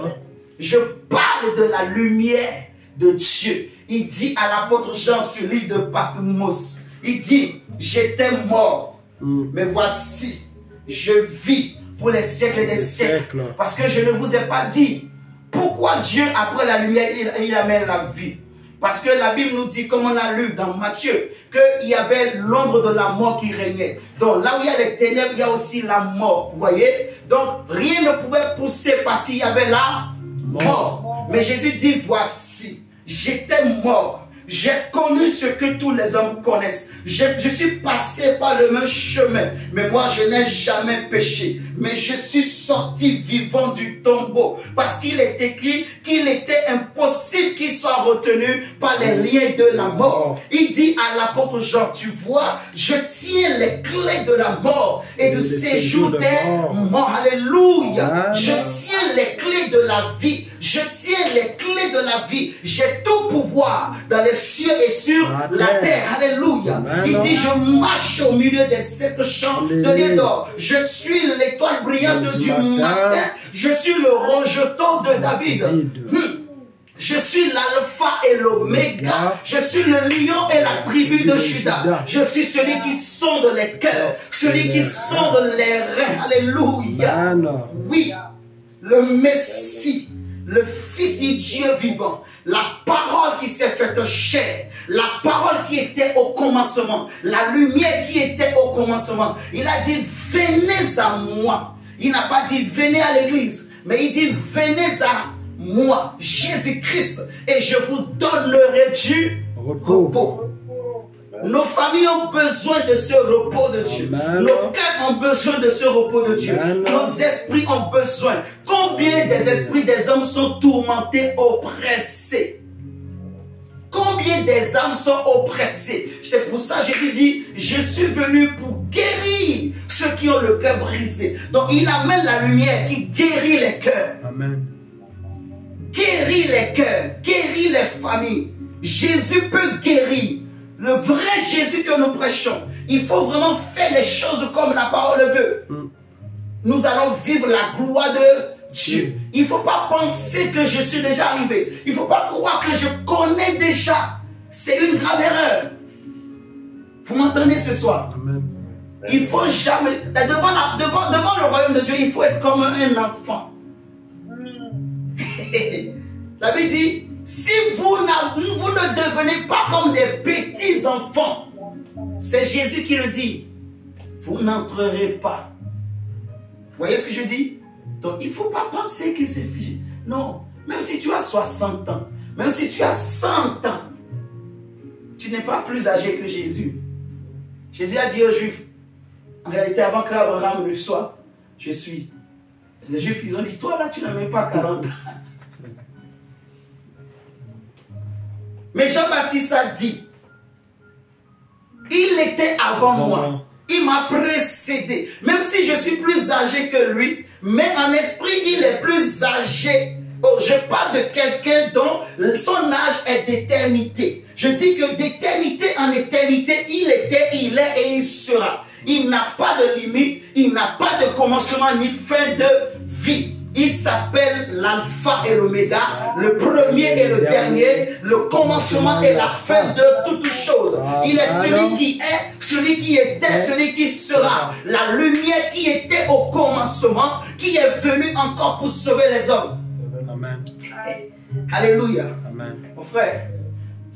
Je parle de la lumière de Dieu. Il dit à l'apôtre Jean sur l'île de Patmos, il dit, j'étais mort, mais voici, je vis pour les siècles des siècles. Parce que je ne vous ai pas dit pourquoi Dieu, après la lumière, il amène la vie. Parce que la Bible nous dit, comme on a lu dans Matthieu, qu'il y avait l'ombre de la mort qui régnait. Donc là où il y a les ténèbres, il y a aussi la mort. Vous voyez? Donc rien ne pouvait pousser parce qu'il y avait la mort. Mais Jésus dit, voici, j'étais mort. J'ai connu ce que tous les hommes connaissent. Je suis passé par le même chemin. Mais moi, je n'ai jamais péché. Mais je suis sorti vivant du tombeau. Parce qu'il est écrit qu'il était impossible qu'il soit retenu par les liens de la mort. Il dit à l'apôtre Jean, tu vois, je tiens les clés de la mort et du séjour des morts. Alléluia. Je tiens les clés de la vie. Je tiens les clés de la vie. J'ai tout pouvoir dans les cieux et sur la terre. Alléluia. Il dit, je marche au milieu des 7 champs de lait d'or. Je suis l'étoile brillante du matin. Je suis le rejeton de David. Je suis l'alpha et l'oméga. Je suis le lion et la tribu de Juda. Je suis celui qui sonde les cœurs. Celui qui sonde les reins. Alléluia. Oui, le Messie, le Fils du Dieu vivant, la parole qui s'est faite chair, la parole qui était au commencement, la lumière qui était au commencement. Il a dit, venez à moi. Il n'a pas dit, venez à l'église, mais il dit, venez à moi, Jésus-Christ, et je vous donnerai du repos. Nos familles ont besoin de ce repos de Dieu. Nos cœurs ont besoin de ce repos de Dieu. Nos esprits ont besoin. Combien des esprits des hommes sont tourmentés, oppressés? Combien des âmes sont oppressées? C'est pour ça que Jésus dit, je suis venu pour guérir ceux qui ont le cœur brisé. Donc il amène la lumière qui guérit les cœurs. Amen. Guérit les cœurs, guérit les familles. Jésus peut guérir. Le vrai Jésus que nous prêchons, il faut vraiment faire les choses comme la parole veut. Nous allons vivre la gloire de Dieu. Il ne faut pas penser que je suis déjà arrivé. Il ne faut pas croire que je connais déjà. C'est une grave erreur. Vous m'entendez ce soir? Amen. Il faut jamais... Devant le royaume de Dieu, il faut être comme un enfant. La Bible dit, si vous ne devenez pas comme des petits enfants, c'est Jésus qui le dit, vous n'entrerez pas. Vous voyez ce que je dis? Donc il ne faut pas penser que c'est figé. Non, même si tu as 60 ans, même si tu as 100 ans, tu n'es pas plus âgé que Jésus. Jésus a dit aux Juifs, en réalité avant qu'Abraham ne soit, je suis. Les Juifs, ils ont dit, toi là, tu n'as même pas 40 ans. Mais Jean-Baptiste a dit, il était avant moi, il m'a précédé. Même si je suis plus âgé que lui, mais en esprit, il est plus âgé. Oh, je parle de quelqu'un dont son âge est d'éternité. Je dis que d'éternité en éternité, il était, il est et il sera. Il n'a pas de limite, il n'a pas de commencement ni fin de vie. Il s'appelle l'alpha et l'oméga, le premier et le dernier, le commencement et la fin de toutes choses. Il est celui qui est, celui qui était, celui qui sera. La lumière qui était au commencement, qui est venue encore pour sauver les hommes. Amen. Alléluia. Amen. Mon frère,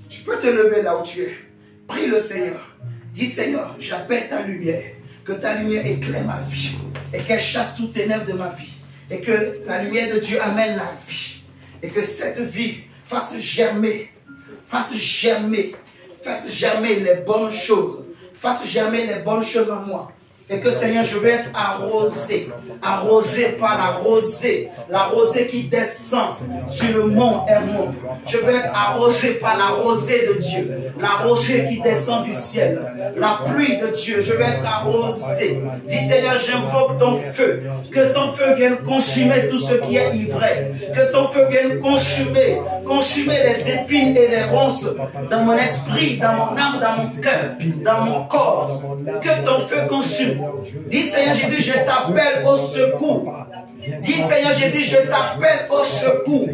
tu peux te lever là où tu es. Prie le Seigneur. Dis Seigneur, j'appelle ta lumière. Que ta lumière éclaire ma vie. Et qu'elle chasse toutes ténèbres de ma vie. Et que la lumière de Dieu amène la vie. Et que cette vie fasse germer les bonnes choses. Fasse germer les bonnes choses en moi. Et que Seigneur, je vais être arrosé par la rosée qui descend sur le mont Hermon. Je vais être arrosé par la rosée de Dieu, la rosée qui descend du ciel, la pluie de Dieu. Je vais être arrosé. Dis Seigneur, j'invoque ton feu, que ton feu vienne consumer tout ce qui est ivraie, que ton feu vienne consumer les épines et les ronces dans mon esprit, dans mon âme, dans mon cœur, dans mon corps. Que ton feu consume. Dis Seigneur Jésus, je t'appelle au secours. Dis Seigneur Jésus, je t'appelle au secours.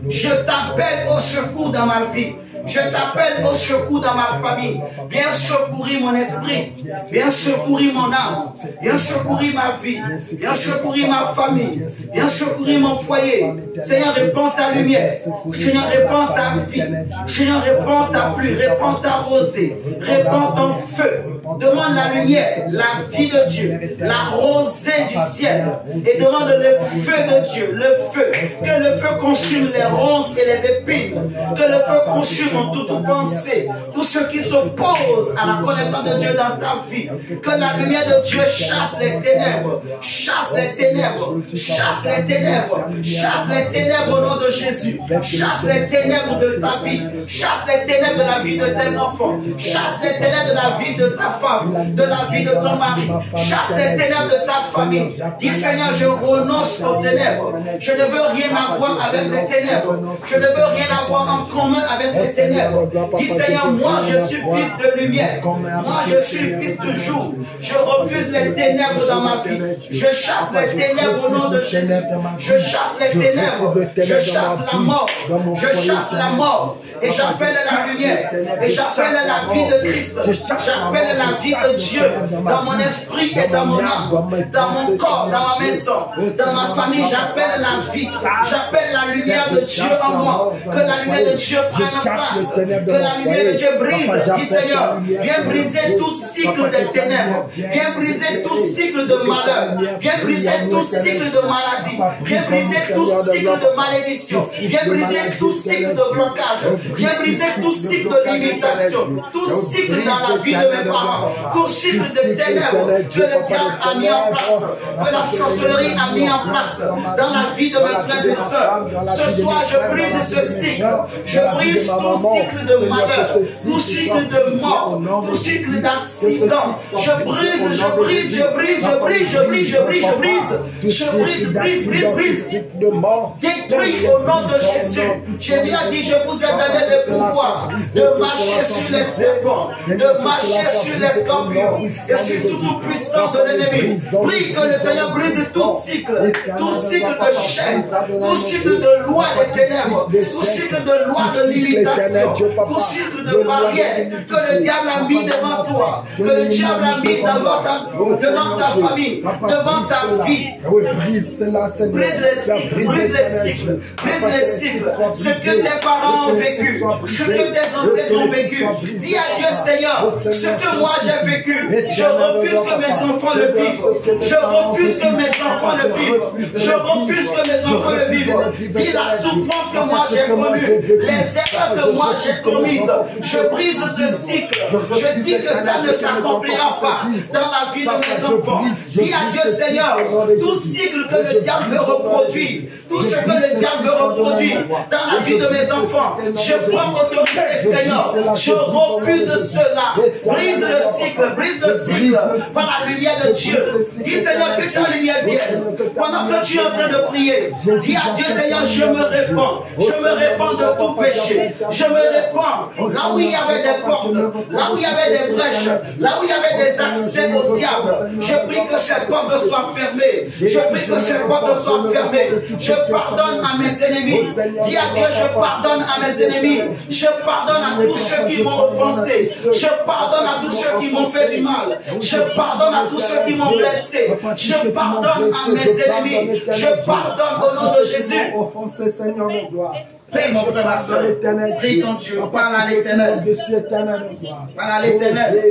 Je t'appelle au secours dans ma vie. Je t'appelle au secours dans ma famille. Viens secourir mon esprit. Viens secourir mon âme. Viens secourir ma vie. Viens secourir ma famille. Viens secourir mon foyer. Seigneur, répands ta lumière. Seigneur, répands ta vie. Seigneur, répands ta pluie. Répands ta rosée. Répands ton feu. Demande la lumière, la vie de Dieu, la rosée du ciel. Et demande le feu de Dieu, le feu. Que le feu consume les ronces et les épines. Que le feu consume en toute pensée tout ce qui s'oppose à la connaissance de Dieu dans ta vie. Que la lumière de Dieu chasse les ténèbres. Chasse les ténèbres. Chasse les ténèbres. Chasse les ténèbres au nom de Jésus. Chasse les ténèbres de ta vie. Chasse les ténèbres de la vie de tes enfants. Chasse les ténèbres de la vie de ta femme, de la vie de ton mari. Chasse les ténèbres de ta famille. Dis Seigneur, je renonce aux ténèbres. Je ne veux rien avoir avec les ténèbres. Je ne veux rien avoir en commun avec les ténèbres. Dis Seigneur, moi je suis fils de lumière. Moi je suis fils du jour. Je refuse les ténèbres dans ma vie. Je chasse les ténèbres au nom de Jésus. Je chasse les ténèbres. Je chasse la mort. Je chasse la mort. Et j'appelle la lumière. Et j'appelle la vie de Christ. J'appelle la vie de Dieu dans mon esprit et dans mon âme, dans mon corps, dans ma maison, dans ma famille. J'appelle la vie. J'appelle la lumière de Dieu en moi. Que la lumière de Dieu prenne place. Que la lumière de Dieu brise. Dis Seigneur, viens briser tout cycle de ténèbres. Viens briser tout cycle de malheur. Viens briser tout cycle de maladie. Viens briser tout cycle de malédiction. Viens briser tout cycle de blocage. Viens briser tout cycle de limitation. Tout cycle dans la vie de mes parents. Tout cycle de ténèbres que le diable a mis en place. Que la sorcellerie a mis en place dans la vie de mes frères et sœurs. Ce soir, je brise ce cycle. Je brise tout cycle de malheur. Tout cycle de mort. Tout cycle d'accident. Je brise, je brise, je brise, je brise, je brise, je brise, je brise. Je brise, brise, brise, brise. Détruis au nom de Jésus. Jésus a dit, je vous ai donné le pouvoir de marcher sur les serpents, de marcher sur les scorpions et sur tout puissant de l'ennemi. Prie que le Seigneur brise tout cycle de chaîne, tout cycle de loi des ténèbres, tout cycle de loi de limitation, tout cycle de barrière que le diable a mis devant toi, que le diable a mis devant ta famille, devant ta vie. Brise les cycles, brise les cycles, brise les cycles. Ce que tes parents ont vécu, ce que tes ancêtres ont vécu. Dis à Dieu, Seigneur, ce que moi j'ai vécu, je refuse que mes enfants le vivent. Je refuse que mes enfants le vivent. Je refuse que mes enfants le vivent. Dis la souffrance que moi j'ai connue, les erreurs que moi j'ai commises. Je brise ce cycle. Je dis que ça ne s'accomplira pas dans la vie de mes enfants. Dis à Dieu, Seigneur, tout cycle que le diable veut reproduire, tout ce que le diable veut reproduire dans la vie de mes enfants, je prends autorité, Seigneur. Je refuse cela. Brise le cycle par la lumière de Dieu. Dis, Seigneur, que ta lumière vienne. Pendant que tu es en train de prier, dis à Dieu, Seigneur, je me répands. Je me répands de tout péché. Je me répands là où il y avait des portes, là où il y avait des brèches, là où il y avait des accès au diable. Je prie que ces portes soient fermées. Je prie que ces portes soient fermées. Je pardonne à mes ennemis. Dis à Dieu, je pardonne à mes ennemis. Je pardonne à tous ceux qui m'ont offensé. Je pardonne à tous ceux qui m'ont fait du mal. Je pardonne à tous ceux qui m'ont blessé. Je pardonne à mes ennemis. Je pardonne au nom de Jésus. Prie mon frère, ma soeur. Prie ton Dieu. Parle à l'Éternel. Parle à l'Éternel.